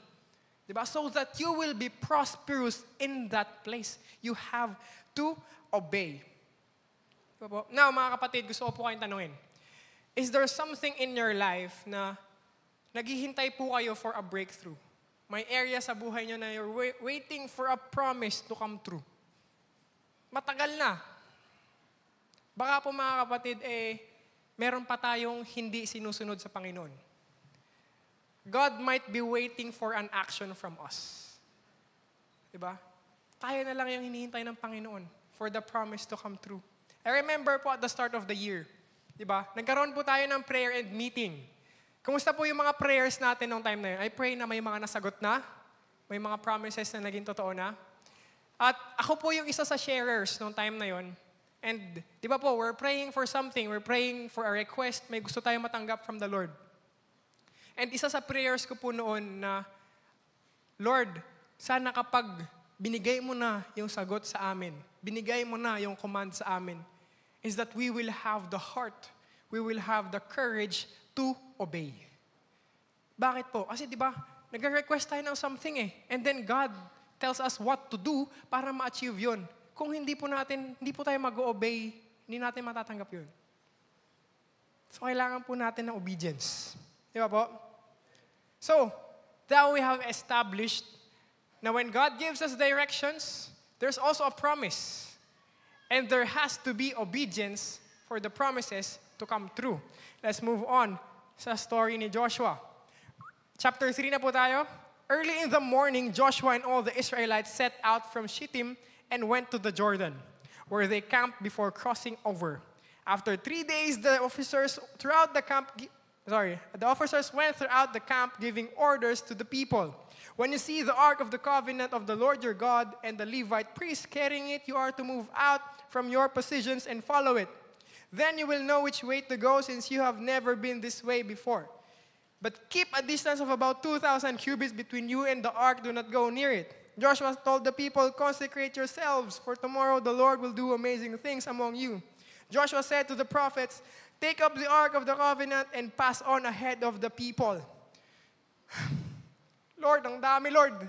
Diba? So that you will be prosperous in that place. You have to obey. Diba po? Now, mga kapatid, gusto ko po kayong tanungin. Is there something in your life na naghihintay po kayo for a breakthrough? May area sa buhay nyo na you're waiting for a promise to come true. Matagal na. Baka po mga kapatid, meron pa tayong hindi sinusunod sa Panginoon. God might be waiting for an action from us. Diba? Tayo na lang yung hinihintay ng Panginoon for the promise to come true. I remember po at the start of the year, diba? Nagkaroon po tayo ng prayer and meeting. Kumusta po yung mga prayers natin nung time na yun? I pray na may mga nasagot na, may mga promises na naging totoo na. At ako po yung isa sa sharers nung time na yun. And di ba po, we're praying for something, we're praying for a request, may gusto tayong matanggap from the Lord. And isa sa prayers ko po noon na, Lord, sana kapag binigay mo na yung sagot sa amin, binigay mo na yung command sa amin, is that we will have the heart, we will have the courage to obey. Bakit po? Kasi di ba, nag-request tayo ng something and then God tells us what to do para ma-achieve yun. Kung hindi po tayo mag-obey, hindi natin matatanggap yun. So, kailangan po natin ng obedience. Di ba po? So, now we have established na when God gives us directions, there's also a promise. And there has to be obedience for the promises to come true. Let's move on sa story ni Joshua. Chapter 3 na po tayo. Early in the morning, Joshua and all the Israelites set out from Shittim and went to the Jordan, where they camped before crossing over. After 3 days, the officers went throughout the camp giving orders to the people. When you see the Ark of the Covenant of the Lord your God and the Levite priests carrying it, you are to move out from your positions and follow it. Then you will know which way to go, since you have never been this way before. But keep a distance of about 2,000 cubits between you and the ark. Do not go near it. Joshua told the people, consecrate yourselves, for tomorrow the Lord will do amazing things among you. Joshua said to the prophets, take up the Ark of the Covenant and pass on ahead of the people. Lord, ang dami, Lord.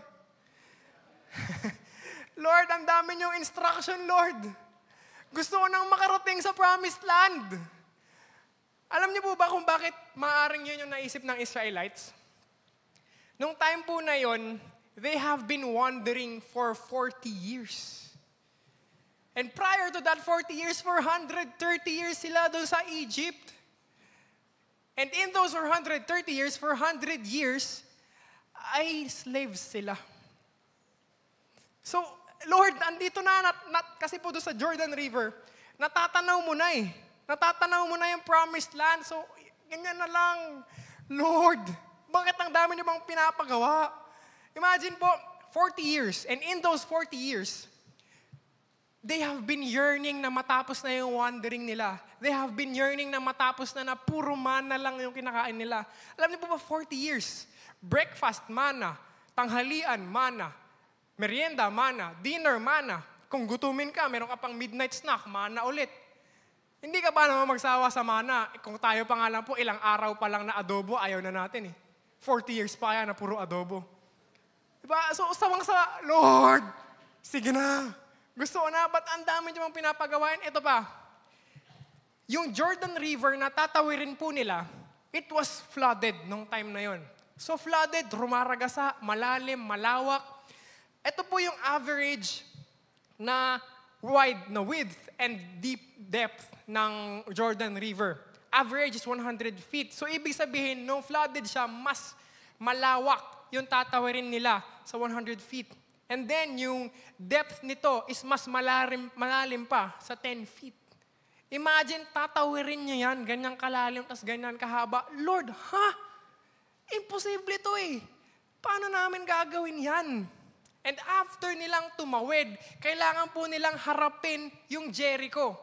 Lord, ang dami niyong instruction, Lord. Gusto ko nang makarating sa promised land. Alam niyo po ba kung bakit maaaring yun yung naisip ng Israelites? Nung time po na yun, they have been wandering for 40 years. And prior to that 40 years, 430 years sila doon sa Egypt. And in those 430 years, 400 years, ay slaves sila. So, Lord, andito na, kasi po doon sa Jordan River, natatanaw mo na eh. Natatanaw mo na yung promised land. So, ganyan na lang. Lord, bakit ang dami niyo bang pinapagawa? Imagine po, 40 years. And in those 40 years, they have been yearning na matapos na yung wandering nila. They have been yearning na matapos na puro mana lang yung kinakain nila. Alam niyo po ba, 40 years. Breakfast, mana. Tanghalian, mana. Merienda, mana. Dinner, mana. Kung gutumin ka, meron ka pang midnight snack, mana ulit. Hindi ka ba naman magsawa sa mana? Kung tayo pa nga lang po, ilang araw pa lang na adobo, ayaw na natin eh. 40 years pa kaya na puro adobo. Diba? So, sawang-sawa, Lord, sige na. Gusto ko na, ba't ang dami niyo bang pinapagawain? Ito pa, yung Jordan River na tatawirin po nila, it was flooded nung time na yon. So flooded, rumaragasa, malalim, malawak. Ito po yung average na width and deep depth ng Jordan River. Average is 100 feet. So ibig sabihin, nung flooded siya, mas malawak yung tatawirin nila sa 100 feet. And then, yung depth nito is mas malalim pa sa 10 feet. Imagine, tatawirin niyo yan, ganyang kalalim, tas ganyan kahaba. Lord, ha? Imposible to eh. Paano namin gagawin yan? And after nilang tumawid, kailangan po nilang harapin yung Jericho.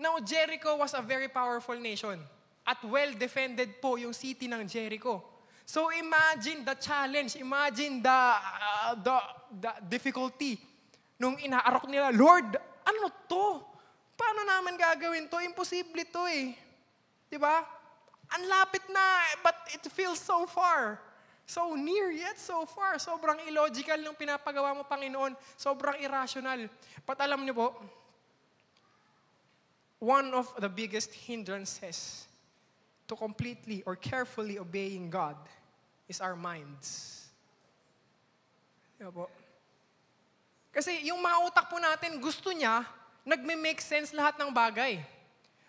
Now, Jericho was a very powerful nation. At well-defended po yung city ng Jericho. So imagine the challenge, imagine the difficulty nung inaarok nila, Lord, ano to? Paano naman gagawin to? Imposible to eh. Diba? Ang lapit na, but it feels so far. So near yet so far. Sobrang illogical nung pinapagawa mo, Panginoon. Sobrang irrational. But alam niyo po, one of the biggest hindrances to completely or carefully obeying God is our minds. Diba po? Kasi yung mga utak po natin, gusto niya, nagme-make sense lahat ng bagay.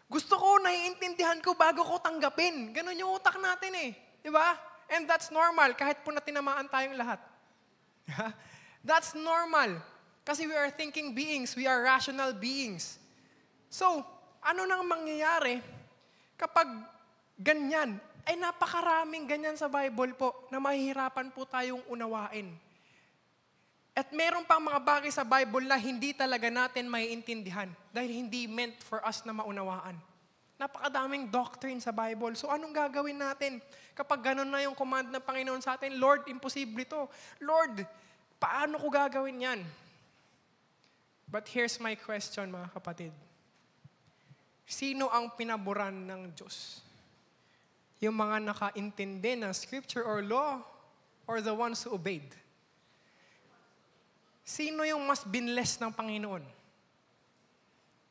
Gusto ko, naiintindihan ko bago ko tanggapin. Ganon yung utak natin eh. Diba? And that's normal, kahit po na tinamaan tayong lahat. That's normal. Kasi we are thinking beings, we are rational beings. So, ano nang mangyayari kapag ganyan? Ay napakaraming ganyan sa Bible po na mahihirapan po tayong unawain. At meron pang mga bagay sa Bible na hindi talaga natin maiintindihan dahil hindi meant for us na maunawaan. Napakadaming doctrine sa Bible. So anong gagawin natin kapag ganun na yung command ng Panginoon sa atin? Lord, imposible to. Lord, paano ko gagawin yan? But here's my question, mga kapatid. Sino ang pinaboran ng Diyos? Yung mga nakaintindi ng scripture or law or the ones who obeyed? Sino yung mas binless ng Panginoon?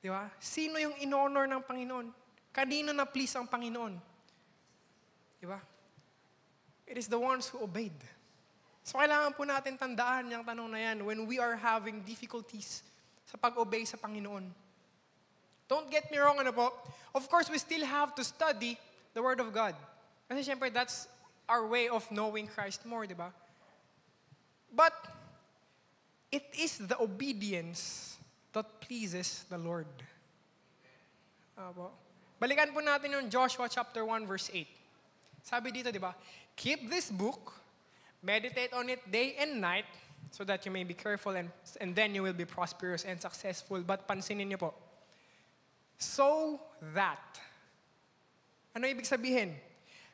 Di ba? Sino yung in-honor ng Panginoon? Kanino na please ang Panginoon? Di ba? It is the ones who obeyed. So kailangan po natin tandaan yung tanong na yan when we are having difficulties sa pag-obey sa Panginoon. Don't get me wrong, ano po? Of course, we still have to study the Word of God. Kasi syempre, that's our way of knowing Christ more, di ba? But, it is the obedience that pleases the Lord. Balikan po natin yung Joshua chapter 1 verse 8. Sabi dito, di ba? Keep this book, meditate on it day and night, so that you may be careful and then you will be prosperous and successful. But pansinin niyo po, so that. Ano ibig sabihin?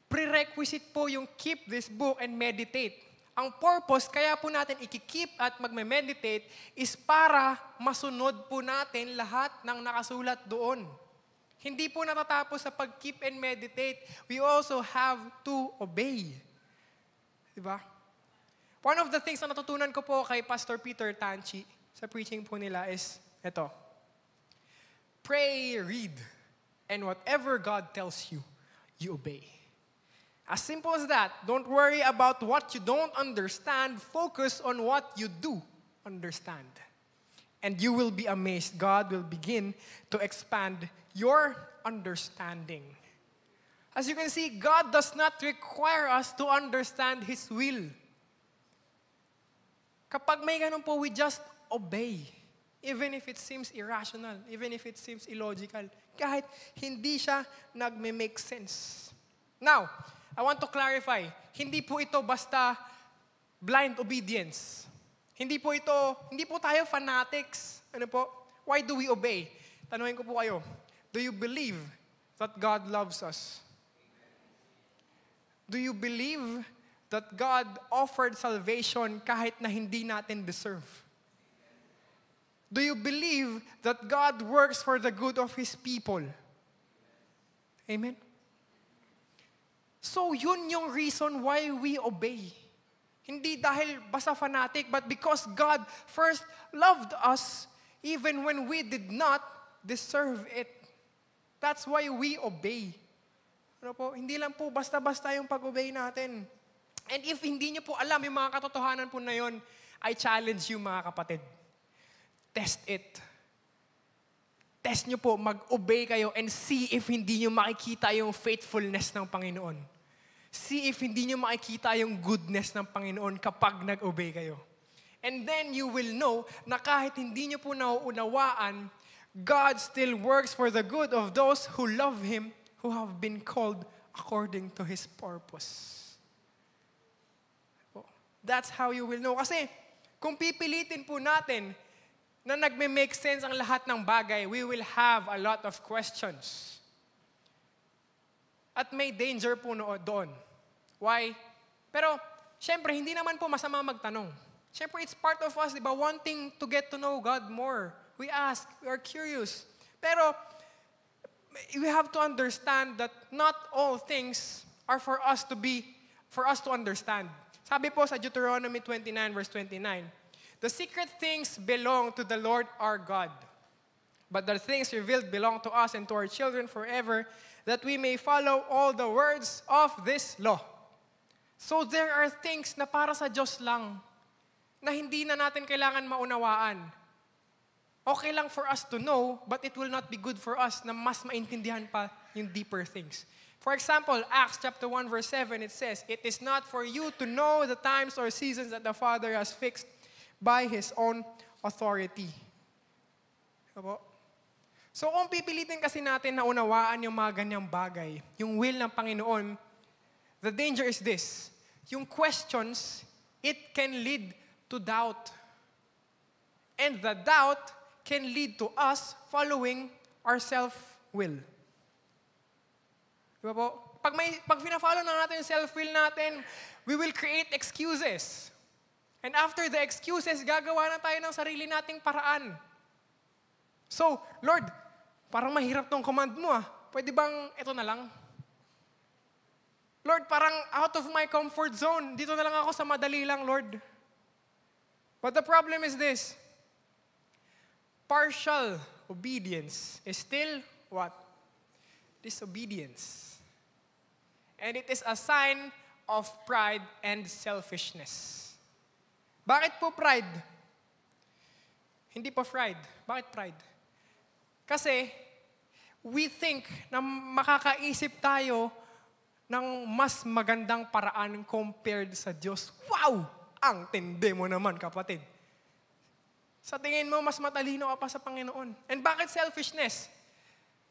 Prerequisite po yung keep this book and meditate. Ang purpose, kaya po natin ikikeep at magme-meditate is para masunod po natin lahat ng nakasulat doon. Hindi po natatapos sa pag-keep and meditate. We also have to obey. Diba? One of the things na natutunan ko po kay Pastor Peter Tanchi sa preaching po nila is ito. Pray, read, and whatever God tells you, you obey. As simple as that. Don't worry about what you don't understand. Focus on what you do understand. And you will be amazed. God will begin to expand your understanding. As you can see, God does not require us to understand His will. Kapag may ganun po, we just obey. Even if it seems irrational, even if it seems illogical, kahit hindi siya nagme-make sense. Now, I want to clarify, hindi po ito basta blind obedience. Hindi po tayo fanatics. Ano po? Why do we obey? Tanungin ko po kayo, do you believe that God loves us? Do you believe that God offered salvation kahit na hindi natin deserve? Do you believe that God works for the good of His people? Amen? So yun yung reason why we obey. Hindi dahil basta fanatic, but because God first loved us even when we did not deserve it. That's why we obey. Ano po? Hindi lang po basta-basta yung pag-obey natin. And if hindi nyo po alam yung mga katotohanan po na yun, I challenge you mga kapatid. Test it. Test nyo po, mag-obey kayo and see if hindi nyo makikita yung faithfulness ng Panginoon. See if hindi nyo makikita yung goodness ng Panginoon kapag nag-obey kayo. And then you will know na kahit hindi nyo po nauunawaan, God still works for the good of those who love Him, who have been called according to His purpose. That's how you will know. Kasi kung pipilitin po natin na nagme-make sense ang lahat ng bagay, we will have a lot of questions. At may danger po doon. Why? Pero, syempre, hindi naman po masama magtanong. Syempre, it's part of us, di ba, wanting to get to know God more. We ask, we are curious. Pero, we have to understand that not all things are for us to understand. Sabi po sa Deuteronomy 29, verse 29, the secret things belong to the Lord our God. But the things revealed belong to us and to our children forever, that we may follow all the words of this law. So there are things na para sa Diyos lang, na hindi na natin kailangan maunawaan. Okay lang for us to know, but it will not be good for us na mas maintindihan pa yung deeper things. For example, Acts chapter 1 verse 7, it says, "It is not for you to know the times or seasons that the Father has fixed by His own authority." Opo. So kung pipilitin kasi natin na unawaan yung mga ganyang bagay, yung will ng Panginoon, the danger is this. Yung questions, it can lead to doubt. And the doubt can lead to us following our self-will. Diba po? Pag fina-follow na natin yung self-will natin, we will create excuses. And after the excuses, gagawa na tayo ng sarili nating paraan. So, Lord, parang mahirap tong command mo ah. Pwede bang ito na lang? Lord, parang out of my comfort zone. Dito na lang ako sa madali lang, Lord. But the problem is this. Partial obedience is still what? Disobedience. And it is a sign of pride and selfishness. Bakit po pride? Hindi po pride. Bakit pride? Kasi, we think na makakaisip tayo ng mas magandang paraan compared sa Diyos. Wow! Ang tindi mo naman, kapatid. Sa tingin mo, mas matalino ka pa sa Panginoon. And bakit selfishness?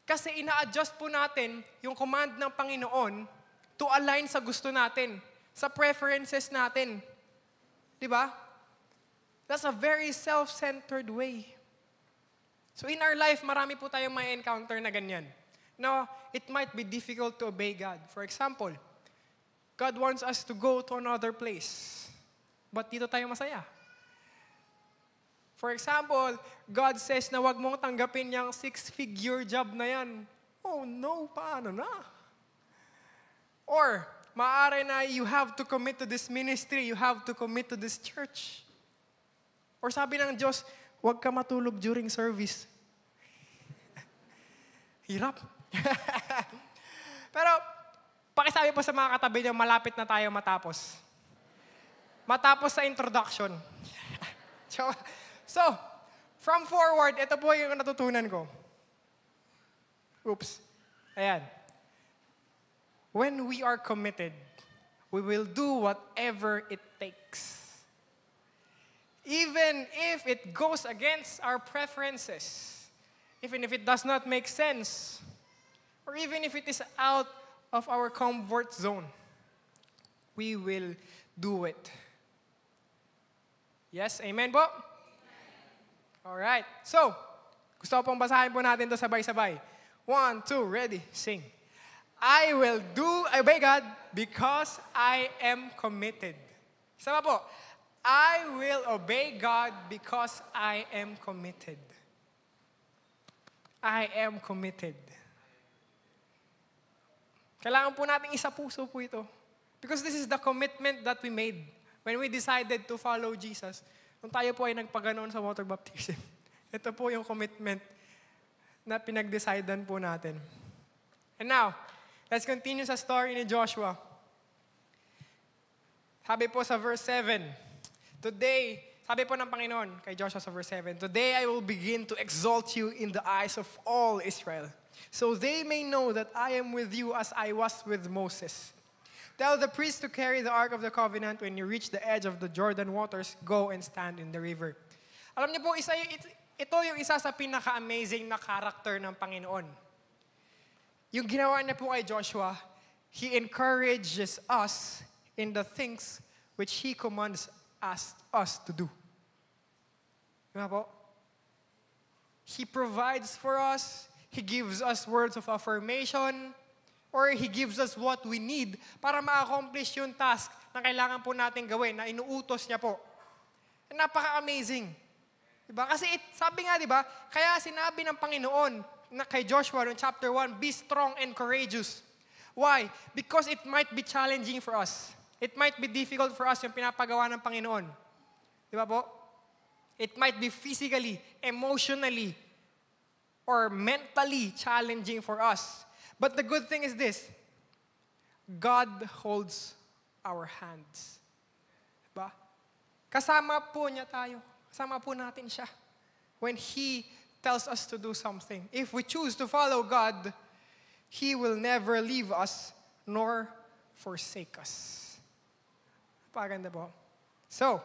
Kasi ina-adjust po natin yung command ng Panginoon to align sa gusto natin, sa preferences natin. Diba? That's a very self-centered way. So in our life, marami po tayong may encounter na ganyan. Now, it might be difficult to obey God. For example, God wants us to go to another place. But dito tayo masaya. For example, God says na wag mong tanggapin yung 6-figure job na yan. Oh no, paano na? Or, maaari na you have to commit to this ministry, you have to commit to this church. Or sabi ng Diyos, wag ka matulog during service. Hirap. Pero, pakisabi po sa mga katabi niyo, malapit na tayo matapos. Matapos sa introduction. So, from forward, ito po yung natutunan ko. Oops. Ayan. When we are committed, we will do whatever it takes. Even if it goes against our preferences, even if it does not make sense, or even if it is out of our comfort zone, we will do it. Yes? Amen po? Alright. So, gusto ko pong basahin po natin ito sabay-sabay. 1, 2, ready, sing. I will obey God because I am committed. Isa pa po. I will obey God because I am committed. I am committed. Kailangan po natin isa puso po ito. Because this is the commitment that we made when we decided to follow Jesus. Nung tayo po ay nagpaganoon sa water baptism. Ito po yung commitment na pinag-decidean po natin. And now, let's continue sa story ni Joshua. Sabi po sa verse 7, Today, sabi po ng Panginoon kay Joshua sa verse 7, Today I will begin to exalt you in the eyes of all Israel, so they may know that I am with you as I was with Moses. Tell the priests to carry the Ark of the Covenant. When you reach the edge of the Jordan waters, go and stand in the river. Alam niyo po, ito yung isa sa pinaka-amazing na character ng Panginoon. Yung ginawa niya po kay Joshua, He encourages us in the things which He commands us to do. Diba po? He provides for us, He gives us words of affirmation, or He gives us what we need para ma-accomplish yung task na kailangan po natin gawin, na inuutos niya po. Napaka-amazing. Diba? Kasi sabi nga, diba, kaya sinabi ng Panginoon na kay Joshua in chapter 1, be strong and courageous. Why? Because it might be challenging for us. It might be difficult for us yung pinapagawa ng Panginoon. Diba po? It might be physically, emotionally, or mentally challenging for us. But the good thing is this, God holds our hands. Diba? Kasama po niya tayo. Kasama po natin siya. When He tells us to do something. If we choose to follow God, He will never leave us nor forsake us. Paganda po. So,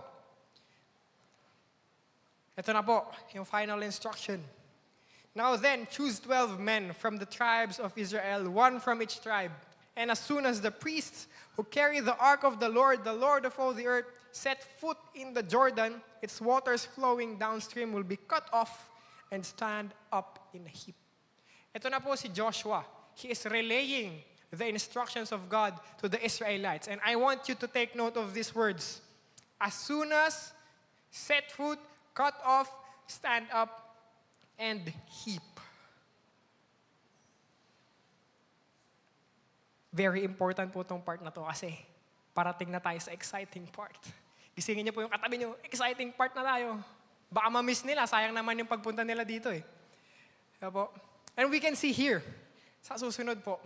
ito na po, yung final instruction. Now then, choose 12 men from the tribes of Israel, one from each tribe. And as soon as the priests who carry the ark of the Lord of all the earth, set foot in the Jordan, its waters flowing downstream will be cut off and stand up in a heap. Ito na po si Joshua. He is relaying the instructions of God to the Israelites. And I want you to take note of these words. As soon as, set foot, cut off, stand up, and heap. Very important po itong part na to kasi parating na tayo sa exciting part. Gisingin niyo po yung katabi niyo, exciting part na tayo. Baka ma-miss nila, sayang naman yung pagpunta nila dito eh. Diba po? And we can see here, sa susunod po,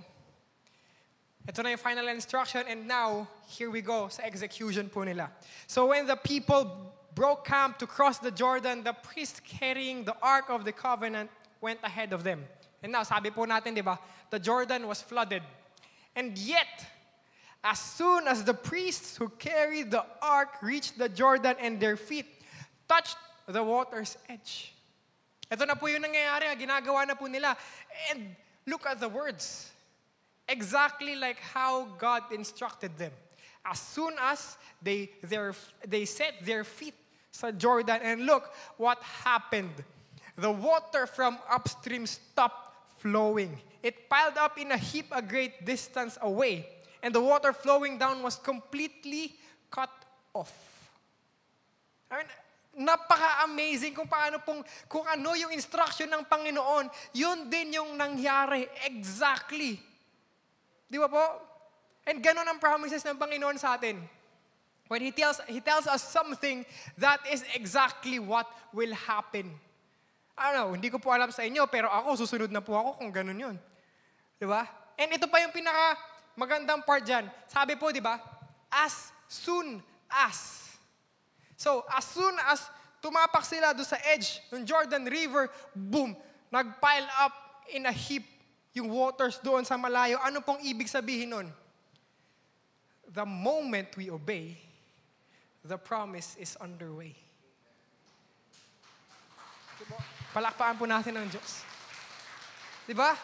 ito na yung final instruction, and now, here we go sa execution po nila. So when the people broke camp to cross the Jordan, the priest carrying the Ark of the Covenant went ahead of them. And now, sabi po natin, di ba, the Jordan was flooded. And yet, as soon as the priests who carried the Ark reached the Jordan and their feet touched the water's edge. Ito na po yung nangyayari, ginagawa na po nila. And look at the words. Exactly like how God instructed them. As soon as they set their feet sa Jordan, and look what happened. The water from upstream stopped flowing. It piled up in a heap a great distance away, and the water flowing down was completely cut off. I mean, napaka-amazing kung ano yung instruction ng Panginoon, yun din yung nangyari exactly. Di ba po? And ganun ang promises ng Panginoon sa atin. When He tells us something, that is exactly what will happen. I don't know, hindi ko po alam sa inyo, pero ako, susunod na po ako kung ganun yun. Di ba? And ito pa yung pinaka magandang part dyan. Sabi po, di ba? As soon as. So, as soon as tumapak sila doon sa edge ng Jordan River, boom, nag-pile up in a heap yung waters doon sa malayo. Ano pong ibig sabihin nun? The moment we obey, the promise is underway. Palakpakan po natin ng Diyos. Diba?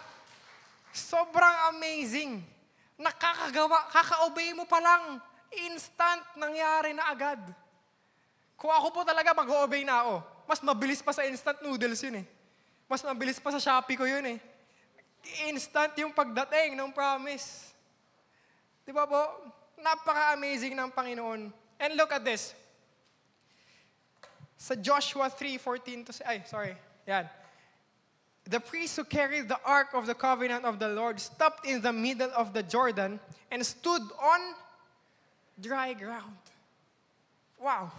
Sobrang amazing. Nakakagawa, kaka-obey mo pa lang, instant nangyari na agad. Kung ako po talaga mag-obey na ako, mas mabilis pa sa instant noodles yun eh. Mas mabilis pa sa Shopee ko yun eh. Instant yung pagdating ng promise. Di ba po? Napaka-amazing ng Panginoon. And look at this. Sa Joshua 3:14 to yan. The priests who carried the ark of the covenant of the Lord stopped in the middle of the Jordan and stood on dry ground. Wow.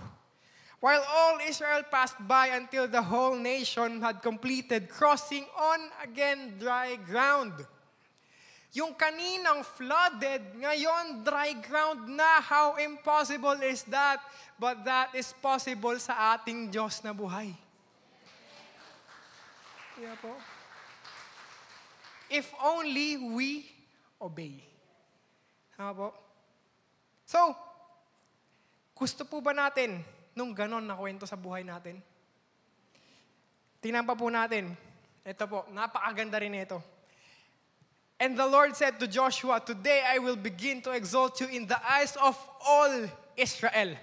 While all Israel passed by until the whole nation had completed crossing on again dry ground. Yung kaninang flooded, ngayon dry ground na. How impossible is that? But that is possible sa ating Diyos na buhay. Yeah po. If only we obey. Po? So, gusto po ba natin nung ganon na kwento sa buhay natin? Tingnan pa po natin. Ito po, napakaganda rin ito. And the Lord said to Joshua, "Today I will begin to exalt you in the eyes of all Israel,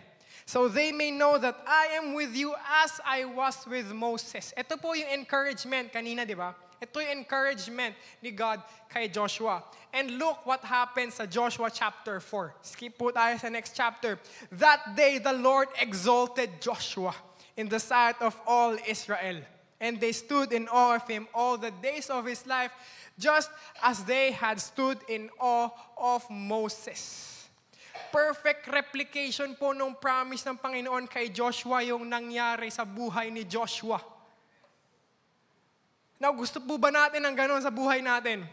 so they may know that I am with you as I was with Moses." Ito po yung encouragement kanina, di ba? Ito yung encouragement ni God kay Joshua. And look what happens sa Joshua chapter 4. Skip po tayo sa next chapter. That day the Lord exalted Joshua in the sight of all Israel. And they stood in awe of him all the days of his life, just as they had stood in awe of Moses. Perfect replication po nung promise ng Panginoon kay Joshua yung nangyari sa buhay ni Joshua. Now, gusto po ba natin ng ganon sa buhay natin?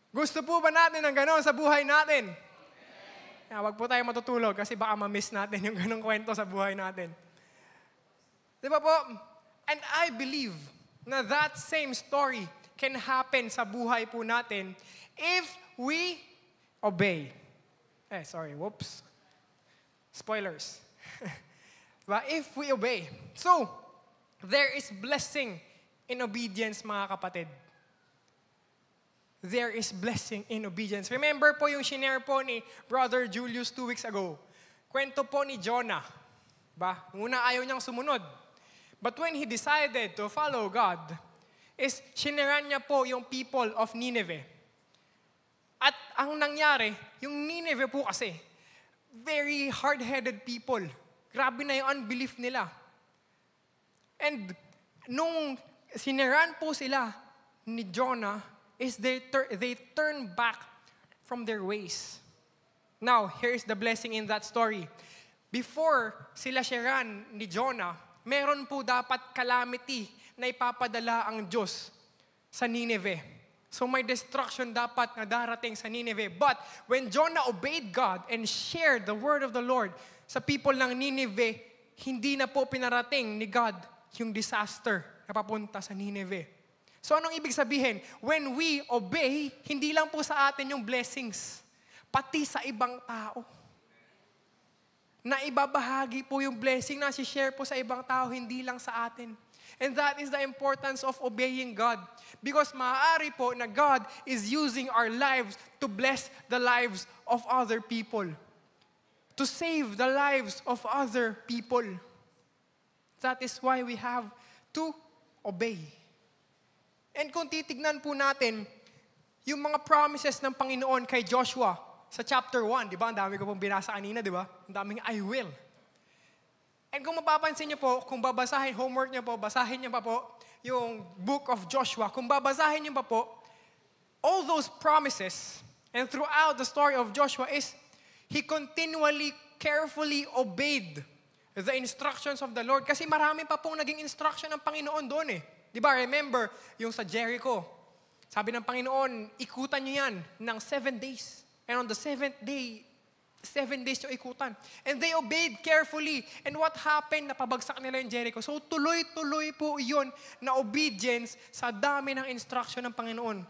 Gusto po ba natin ng ganon sa buhay natin? Wag po tayo matutulog kasi baka ma-miss natin yung ganong kwento sa buhay natin. Di ba po? And I believe na that same story can happen sa buhay po natin if we obey. Whoops. Spoilers. But if we obey. So, there is blessing in obedience, mga kapatid. There is blessing in obedience. Remember po yung shinare po ni Brother Julius 2 weeks ago. Kwento po ni Jonah. Ba? Una ayaw niyang sumunod. But when he decided to follow God, sinaran niya po yung people of Nineveh. At ang nangyari, yung Nineveh po kasi, very hard-headed people. Grabe na yung unbelief nila. And nung sinaran po sila ni Jonah, they turn back from their ways. Now, here's the blessing in that story. Before sila siran ni Jonah, meron po dapat calamity na ipapadala ang Diyos sa Nineveh. So may destruction dapat na darating sa Nineveh. But when Jonah obeyed God and shared the word of the Lord sa people ng Nineveh, hindi na po pinarating ni God yung disaster na papunta sa Nineveh. So anong ibig sabihin? When we obey, hindi lang po sa atin yung blessings, pati sa ibang tao. Na ibabahagi po yung blessing na si-share po sa ibang tao, hindi lang sa atin. And that is the importance of obeying God. Because maaari po na God is using our lives to bless the lives of other people. To save the lives of other people. That is why we have to obey. And kung titignan po natin, yung mga promises ng Panginoon kay Joshua sa chapter 1, di ba? Ang dami ko pong binasa kanina, di ba? Ang daming I will. And kung mapapansin niyo po, kung babasahin, homework niyo po, basahin niyo pa po yung book of Joshua. Kung babasahin niyo pa po, all those promises, and throughout the story of Joshua he continually, carefully obeyed the instructions of the Lord. Kasi marami pa pong naging instruction ng Panginoon doon eh. Di ba, remember, yung sa Jericho, sabi ng Panginoon, ikutan niyo yan ng 7 days. And on the 7th day, 7 days yung ikutan. And they obeyed carefully. And what happened? Napabagsak nila yung Jericho. So tuloy-tuloy po yun na obedience sa dami ng instruction ng Panginoon.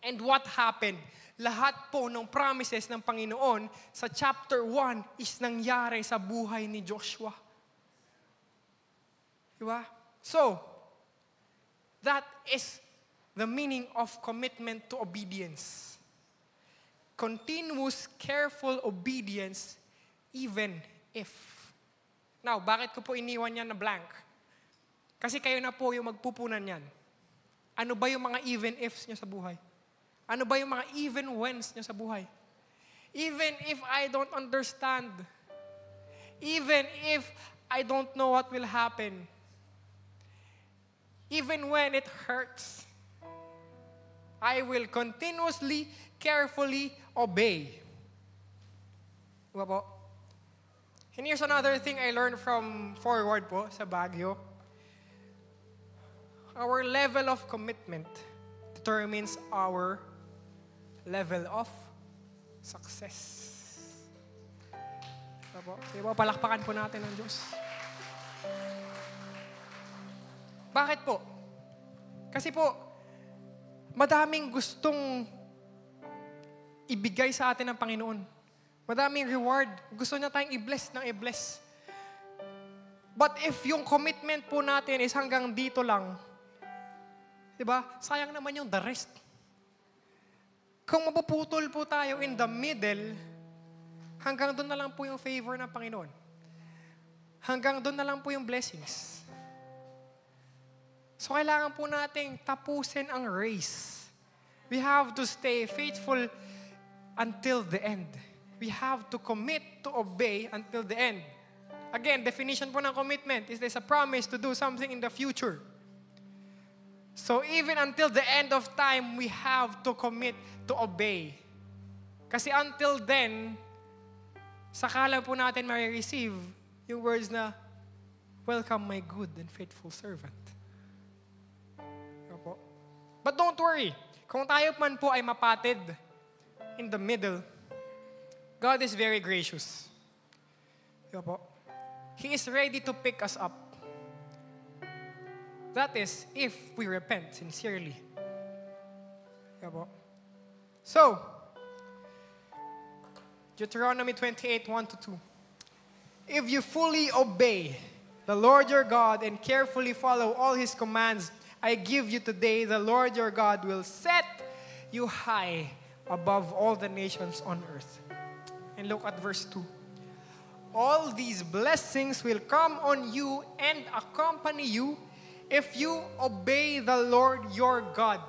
And what happened? Lahat po ng promises ng Panginoon sa chapter 1 is nangyari sa buhay ni Joshua. Diba? So, that is the meaning of commitment to obedience. Continuous, careful obedience, even if. Now, bakit ko po iniwan yan na blank? Kasi kayo na po yung magpupunan yan. Ano ba yung mga even ifs nyo sa buhay? Ano ba yung mga even whens nyo sa buhay? Even if I don't understand, even if I don't know what will happen, even when it hurts, I will continuously, carefully obey. Diba po? And here's another thing I learned from Forward po sa Baguio. Our level of commitment determines our level of success. Diba po? Diba, palakpakan po natin ang Diyos. Bakit po? Kasi po, madaming gustong ibigay sa atin ng Panginoon. Madaming reward. Gusto niya tayong i-bless ng i-bless. But if yung commitment po natin is hanggang dito lang, diba? Sayang naman yung the rest. Kung mapuputol po tayo in the middle, hanggang doon na lang po yung favor ng Panginoon. Hanggang doon na lang po yung blessings. So, kailangan po nating tapusin ang race. We have to stay faithful until the end. We have to commit to obey until the end. Again, definition po ng commitment is there's a promise to do something in the future. So, even until the end of time, we have to commit to obey. Kasi until then, sakala po natin ma-receive yung words na, "Welcome my good and faithful servant." But don't worry, kung tayo man po ay mapatid in the middle, God is very gracious. Diba po? He is ready to pick us up. That is, if we repent sincerely. Diba po? So, Deuteronomy 28, 1-2. If you fully obey the Lord your God and carefully follow all His commands I give you today, the Lord your God will set you high above all the nations on earth. And look at verse 2. All these blessings will come on you and accompany you if you obey the Lord your God.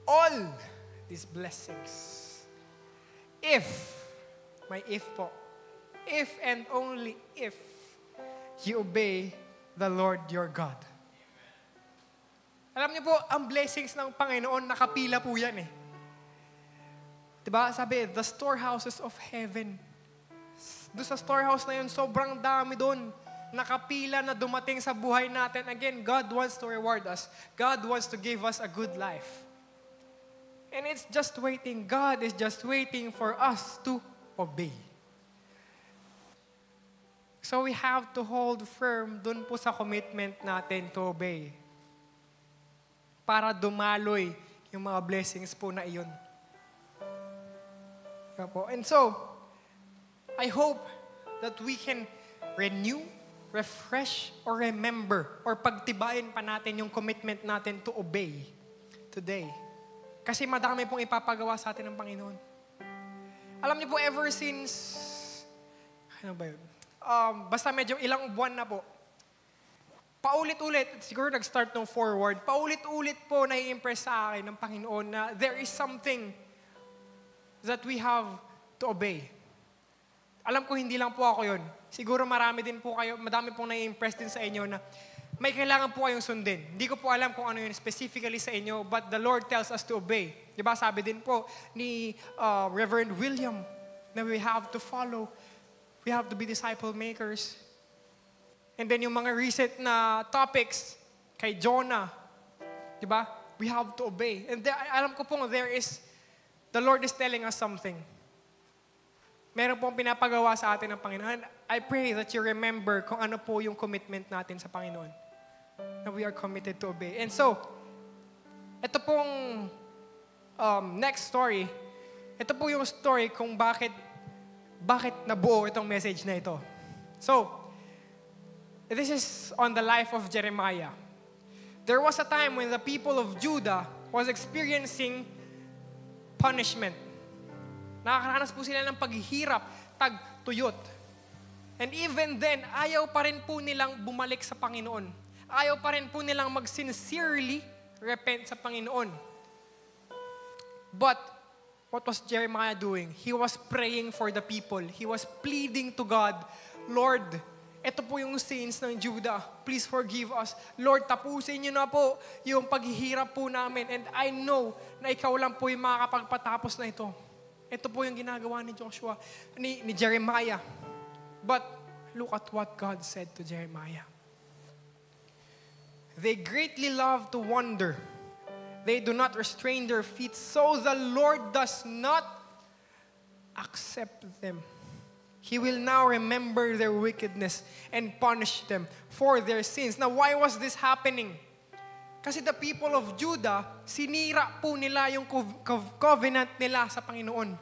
All these blessings. If, may if po, if and only if you obey the Lord your God. Alam niyo po, ang blessings ng Panginoon, nakapila po yan eh. Diba? Sabi, the storehouses of heaven. Doon sa storehouse na yun, sobrang dami doon. Nakapila na dumating sa buhay natin. Again, God wants to reward us. God wants to give us a good life. And it's just waiting. God is just waiting for us to obey. So we have to hold firm dun po sa commitment natin to obey. Para dumaloy yung mga blessings po na iyon. And so, I hope that we can renew, refresh, or remember, or pagtibayin pa natin yung commitment natin to obey today. Kasi madami pong ipapagawa sa atin ng Panginoon. Alam niyo po, ever since, ano ba yun? Basta medyo ilang buwan na po, paulit-ulit, siguro nag-start ng Forward, paulit-ulit po nai-impress sa akin ng Panginoon na there is something that we have to obey. Alam ko hindi lang po ako yun. Siguro marami din po kayo, madami pong nai-impress din sa inyo na may kailangan po kayong sundin. Hindi ko po alam kung ano yun specifically sa inyo, but the Lord tells us to obey. Diba sabi din po ni Reverend William na we have to follow. We have to be disciple makers. And then yung mga recent na topics kay Jonah, di ba? We have to obey. And alam ko pong the Lord is telling us something. meron pong pinapagawa sa atin ng Panginoon. I pray that you remember kung ano po yung commitment natin sa Panginoon. Na we are committed to obey. And so, ito pong next story, ito po yung story kung bakit nabuo itong message na ito. So, this is on the life of Jeremiah. There was a time when the people of Judah was experiencing punishment. Nakakaranas po sila ng paghihirap, tagtuyot. And even then, ayaw pa rin po nilang bumalik sa Panginoon. Ayaw pa rin po nilang mag-sincerely repent sa Panginoon. But, what was Jeremiah doing? He was praying for the people. He was pleading to God, Lord, ito po yung sins ng Judah. Please forgive us. Lord, tapusin niyo na po yung paghihirap po namin. And I know na ikaw lang po yung makakapagpatapos na ito. Ito po yung ginagawa ni Joshua, ni Jeremiah. But look at what God said to Jeremiah. They greatly love to wander. They do not restrain their feet, so the Lord does not accept them. He will now remember their wickedness and punish them for their sins. Now, why was this happening? Kasi the people of Judah, sinira po nila yung covenant nila sa Panginoon.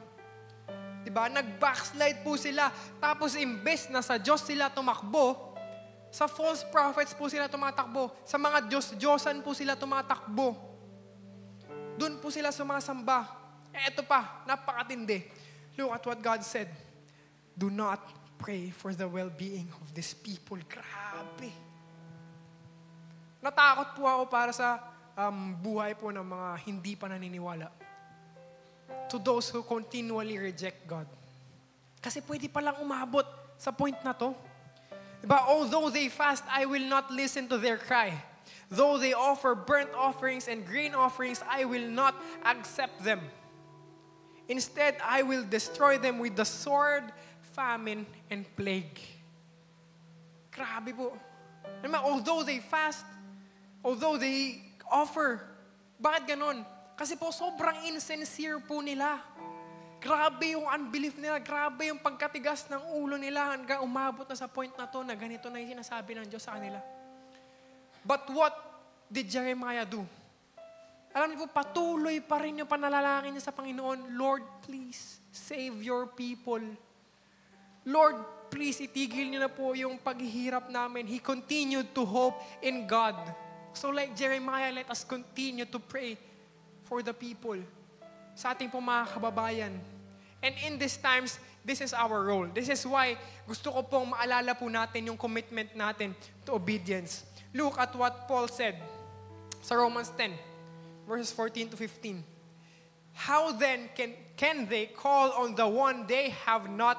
Diba? Nag-backslide po sila. Tapos imbes na sa Diyos sila tumakbo, sa false prophets po sila tumatakbo. Sa mga Diyos-Diyosan po sila tumatakbo. Doon po sila sumasamba. Eto pa, napakatindi. Look at what God said. Do not pray for the well-being of these people. Grabe. Natakot po ako para sa buhay po ng mga hindi pa naniniwala. To those who continually reject God. Kasi pwede palang umabot sa point na to. Diba? Although they fast, I will not listen to their cry. Though they offer burnt offerings and grain offerings, I will not accept them. Instead, I will destroy them with the sword, famine, and plague. Grabe po. Although they fast, although they offer, bakit ganon? Kasi po sobrang insincere po nila. Grabe yung unbelief nila, grabe yung pagkatigas ng ulo nila hanggang umabot na sa point na to na ganito na yung sinasabi ng Diyos sa kanila. But what did Jeremiah do? Alam niyo po, patuloy pa rin yung panalangin niya sa Panginoon, Lord, please, save your people. Lord, please, itigil niyo na po yung paghihirap namin. He continued to hope in God. So like Jeremiah, let us continue to pray for the people. Sa ating pong mga kababayan. And in these times, this is our role. This is why gusto ko pong maalala po natin yung commitment natin to obedience. Look at what Paul said sa Romans 10, verses 14 to 15. How then can they call on the one they have not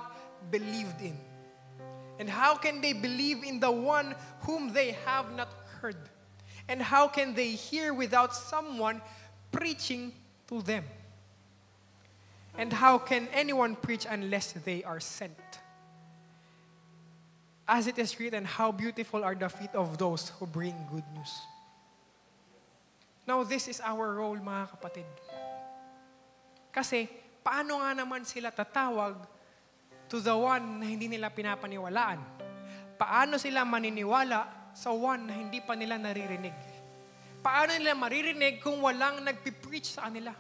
believed in? And how can they believe in the one whom they have not heard? And how can they hear without someone preaching to them? And how can anyone preach unless they are sent? As it is written, how beautiful are the feet of those who bring good news. Now, this is our role, mga kapatid. Kasi, paano nga naman sila tatawag to the one na hindi nila pinapaniwalaan? Paano sila maniniwala sa one na hindi pa nila naririnig? Paano nila maririnig kung walang nagpipreach sa kanila?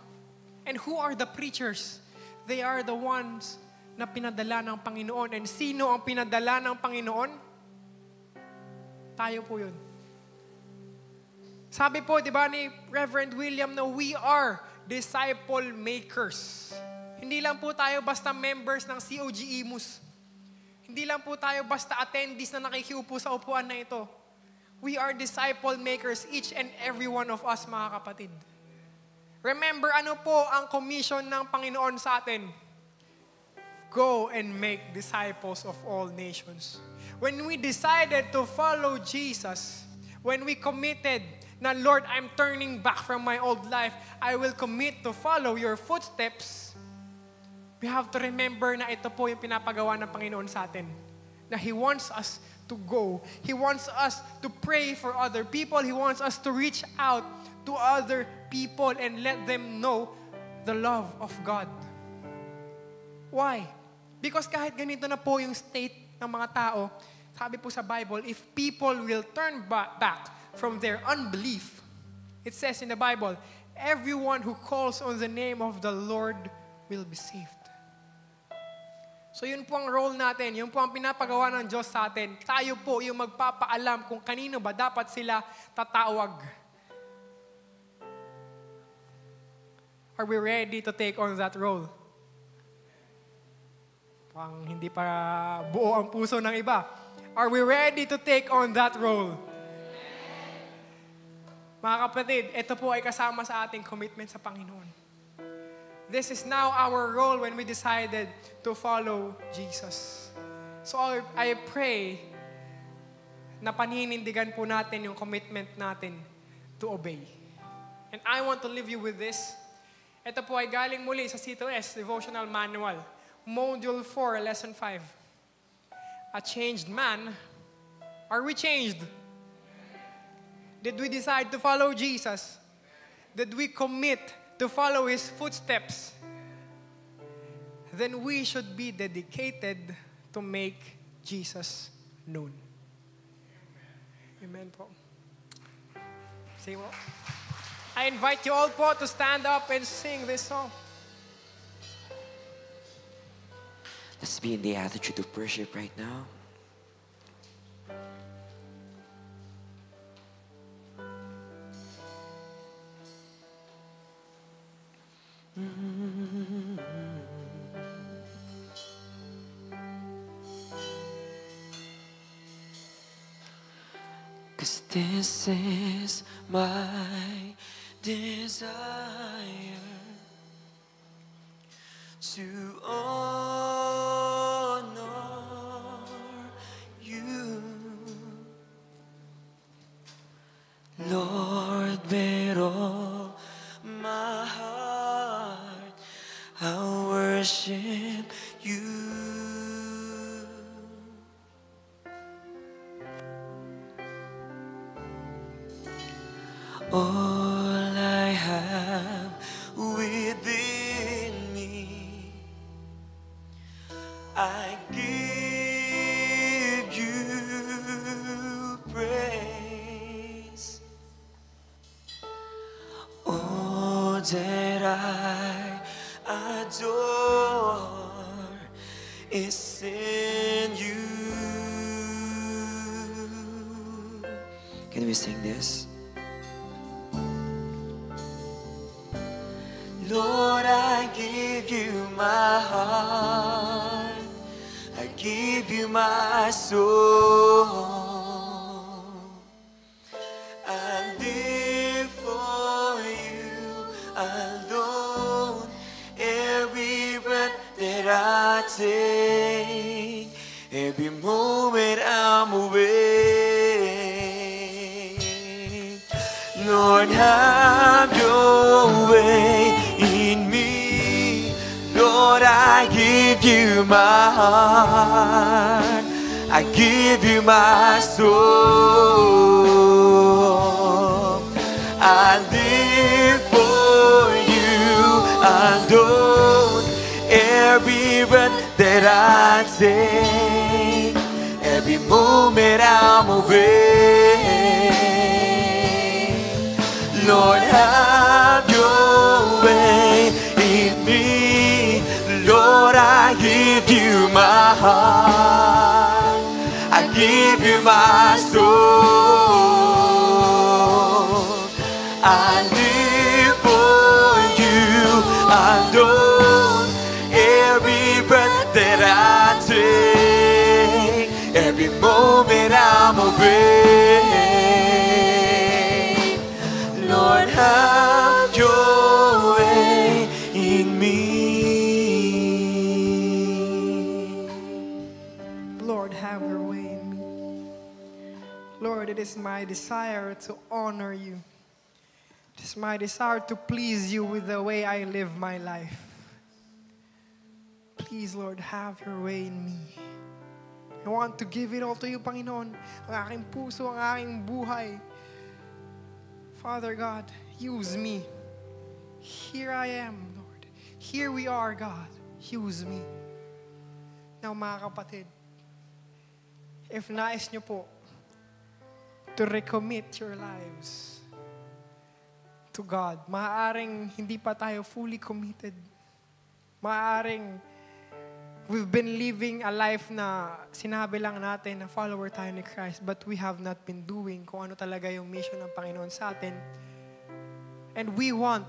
And who are the preachers? They are the ones na pinadala ng Panginoon. And sino ang pinadala ng Panginoon? Tayo po yun. Sabi po, di ba ni Reverend William na we are disciple makers. Hindi lang po tayo basta members ng COG Imus. Hindi lang po tayo basta attendees na nakikiupo sa upuan na ito. We are disciple makers, each and every one of us, mga kapatid. Remember, ano po ang commission ng Panginoon sa atin? Go and make disciples of all nations. When we decided to follow Jesus, when we committed na, Lord, I'm turning back from my old life, I will commit to follow your footsteps, we have to remember na ito po yung pinapagawa ng Panginoon sa atin. Na He wants us to go. He wants us to pray for other people. He wants us to reach out to other people and let them know the love of God. Why? Because kahit ganito na po yung state ng mga tao, sabi po sa Bible, if people will turn back from their unbelief, it says in the Bible, everyone who calls on the name of the Lord will be saved. So yun po ang role natin, yun po ang pinapagawa ng Diyos sa atin. Tayo po yung magpapaalam kung kanino ba dapat sila tatawag. Are we ready to take on that role? Pang hindi pa buo ang puso ng iba. Are we ready to take on that role? Mga kapatid, ito po ay kasama sa ating commitment sa Panginoon. This is now our role when we decided to follow Jesus. So I pray na paninindigan po natin yung commitment natin to obey. And I want to leave you with this. Ito po ay galing muli sa C2S Devotional Manual, Module 4, Lesson 5. A changed man. Are we changed? Did we decide to follow Jesus? Did we commit to follow His footsteps? Then we should be dedicated to make Jesus known. Amen po. Sing mo. I invite you all po to stand up and sing this song. Let's be in the attitude of worship right now. Cause this is my desire to honor you, Lord, with all my heart I'll worship you. All I have within me, I give you praise. Oh, that I adore is in you. Can we sing this? Lord, I give you my heart, I give you my soul, I live for you alone. Every breath that I take, every moment I'm awake. Lord, have your way in me. Lord, I give you my heart, I give you my soul, I live for you alone. Every breath that I take, every moment I'm awake. Lord, have your way in me. Lord, I give you my heart, I give you my soul, I live for you alone. Every breath that I take, every moment I'm awake. Lord, have your way in me. Lord, have your way in me. Lord, it is my desire to honor you. It is my desire to please you with the way I live my life. Please, Lord, have your way in me. I want to give it all to you, Panginoon. Ang aking puso, ang aking buhay. Father God, use me. Here I am, Lord. Here we are, God. Use me. Now, mga kapatid, if nais nyo po to recommit your lives to God, maaaring hindi pa tayo fully committed. Maaaring we've been living a life na sinabi lang natin na follower tayo ni Christ, but we have not been doing kung ano talaga yung mission ng Panginoon sa atin. And we want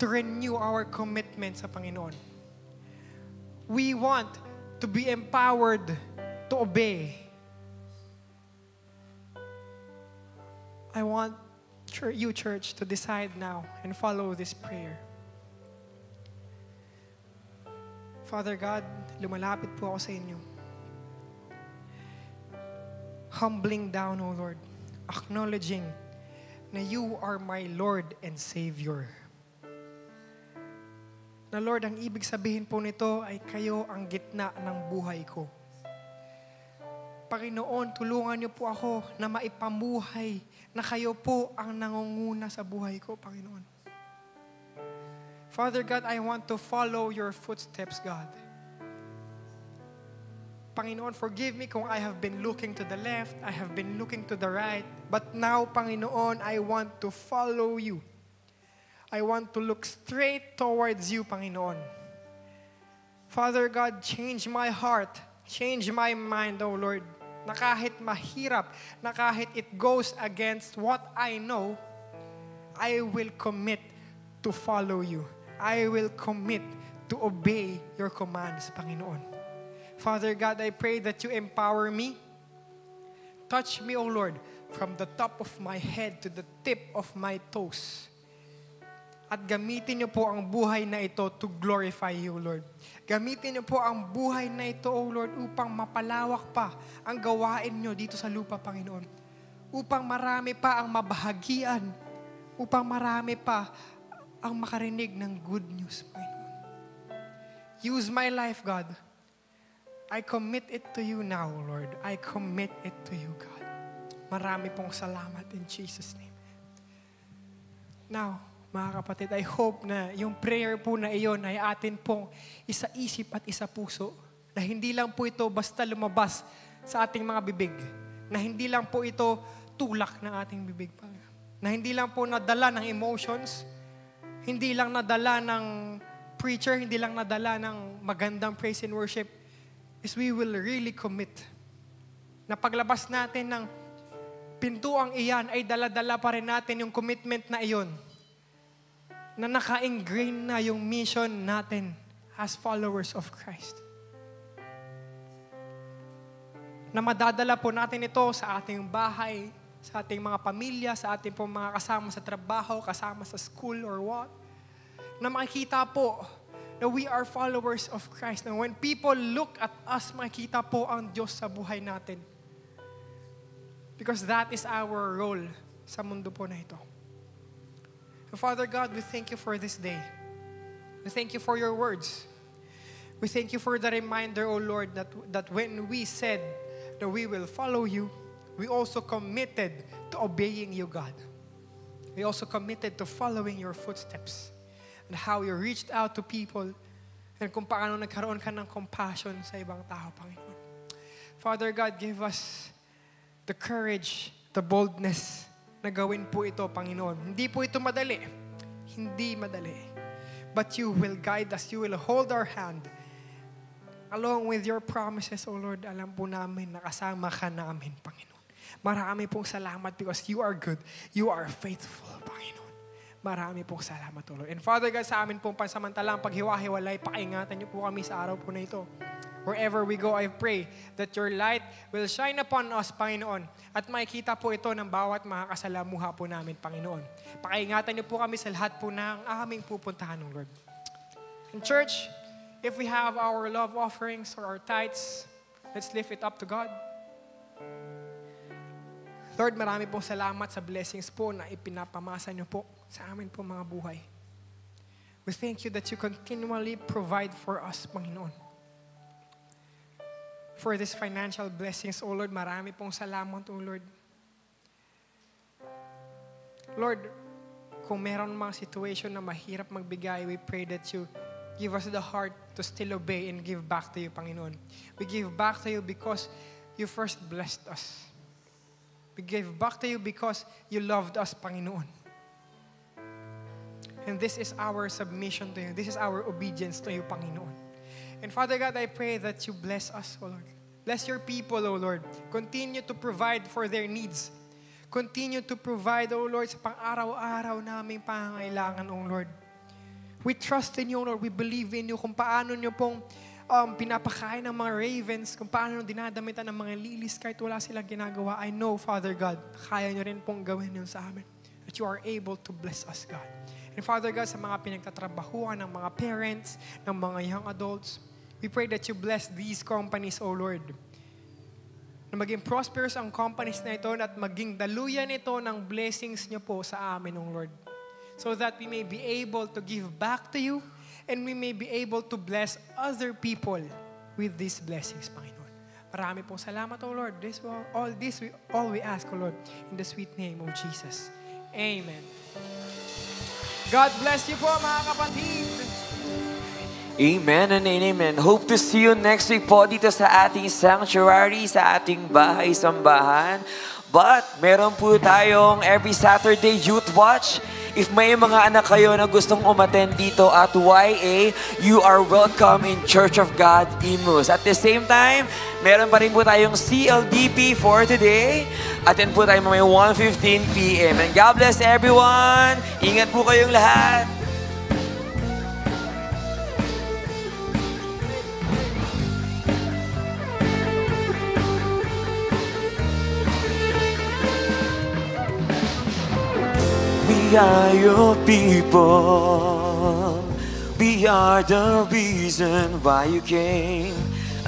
to renew our commitment sa Panginoon. We want to be empowered to obey. I want you, church, to decide now and follow this prayer. Father God, lumalapit po ako sa inyo. Humbling down, O Lord, acknowledging na you are my Lord and Savior. Na Lord, ang ibig sabihin po nito ay kayo ang gitna ng buhay ko. Panginoon, tulungan niyo po ako na maipamuhay na kayo po ang nangunguna sa buhay ko, Panginoon. Father God, I want to follow your footsteps, God. Panginoon, forgive me kung I have been looking to the left, I have been looking to the right, but now, Panginoon, I want to follow you. I want to look straight towards you, Panginoon. Father God, change my heart, change my mind, O Lord, na kahit mahirap, na kahit it goes against what I know, I will commit to follow you. I will commit to obey your commands, Panginoon. Father God, I pray that you empower me. Touch me, O Lord, from the top of my head to the tip of my toes. At gamitin niyo po ang buhay na ito to glorify you, Lord. Gamitin niyo po ang buhay na ito, O Lord, upang mapalawak pa ang gawain niyo dito sa lupa, Panginoon. Upang marami pa ang mabahagian. Upang marami pa ang makarinig ng good news, Panginoon. Use my life, God. I commit it to you now, Lord. I commit it to you, God. Marami pong salamat in Jesus' name. Now, mga kapatid, I hope na yung prayer po na iyon ay atin pong isa-isip at isa-puso. Na hindi lang po ito basta lumabas sa ating mga bibig. Na hindi lang po ito tulak ng ating bibig. Na hindi lang po nadala ng emotions. Hindi lang nadala ng preacher. Hindi lang nadala ng magandang praise and worship. Is we will really commit. Na paglabas natin ng pintuang iyan ay dala-dala pa rin natin yung commitment na iyon. Na naka-ingrain na yung mission natin as followers of Christ. Na madadala po natin ito sa ating bahay, sa ating mga pamilya, sa ating po mga kasama sa trabaho, kasama sa school or what. Na makikita po na we are followers of Christ. Na when people look at us, makikita po ang Diyos sa buhay natin. Because that is our role sa mundo po na ito. Father God, we thank you for this day. We thank you for your words. We thank you for the reminder, O Lord, that when we said that we will follow you, we also committed to obeying you, God. We also committed to following your footsteps and how you reached out to people and kung paano nagkaroon ka ng compassion sa ibang tao, Panginoon. Father God, give us the courage, the boldness na gawin po ito, Panginoon. Hindi po ito madali. Hindi madali. But you will guide us. You will hold our hand. Along with your promises, O Lord, alam po namin na kasama ka namin, Panginoon. Marami pong salamat because you are good. You are faithful, Panginoon. Marami pong salamat, O Lord. And Father God, sa amin pong pansamantalang paghiwa-hiwalay, paingatan niyo po kami sa araw po na ito. Wherever we go, I pray that your light will shine upon us, Panginoon. At makikita po ito ng bawat mga kasalamuha po namin, Panginoon. Pakiingatan niyo po kami sa lahat po ng aming pupuntahan, Lord. In church, if we have our love offerings or our tithes, let's lift it up to God. Lord, marami pong salamat sa blessings po na ipinapamasa niyo po sa amin po mga buhay. We thank you that you continually provide for us, Panginoon. For these financial blessings, O Lord, marami pong salamat, O Lord. Lord, kung meron mga situation na mahirap magbigay, we pray that you Give us the heart to still obey and give back to you, Panginoon. We give back to you because you first blessed us. We give back to you because you loved us, Panginoon. And this is our submission to you. This is our obedience to you, Panginoon. And Father God, I pray that you bless us, O Lord. Bless your people, O Lord. Continue to provide for their needs. Continue to provide, O Lord, sa pang-araw-araw naming pangangailangan, O Lord. We trust in you, Lord. We believe in you kung paano nyo pong pinapakain ng mga ravens, kung paano dinadamitan ng mga lilis kahit wala silang ginagawa. I know, Father God, kaya nyo rin pong gawin yun sa amin. That you are able to bless us, God. And Father God, sa mga pinagtatrabahuan ng mga parents, ng mga young adults, we pray that you bless these companies, O Lord. Na maging prosperous ang companies na ito at maging daluyan ito ng blessings nyo po sa amin, O Lord. So that we may be able to give back to you and we may be able to bless other people with these blessings, Panginoon. Marami pong salamat, O Lord. All we ask, O Lord, in the sweet name of Jesus. Amen. God bless you po, mga kapatid. Amen and amen. Hope to see you next week po dito sa ating sanctuary, sa ating bahay-sambahan. But meron po tayong every Saturday Youth Watch. If may mga anak kayo na gustong umattend dito at YA, you are welcome in Church of God, Imus. At the same time, meron pa rin po tayong CLDP for today. Attend po tayo mamaya 1:15 p.m. And God bless everyone. Ingat po kayong lahat. We are your people. We are the reason why you came.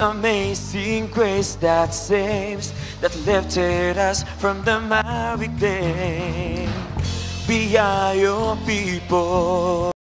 Amazing grace that saves, that lifted us from the miry clay. We are your people.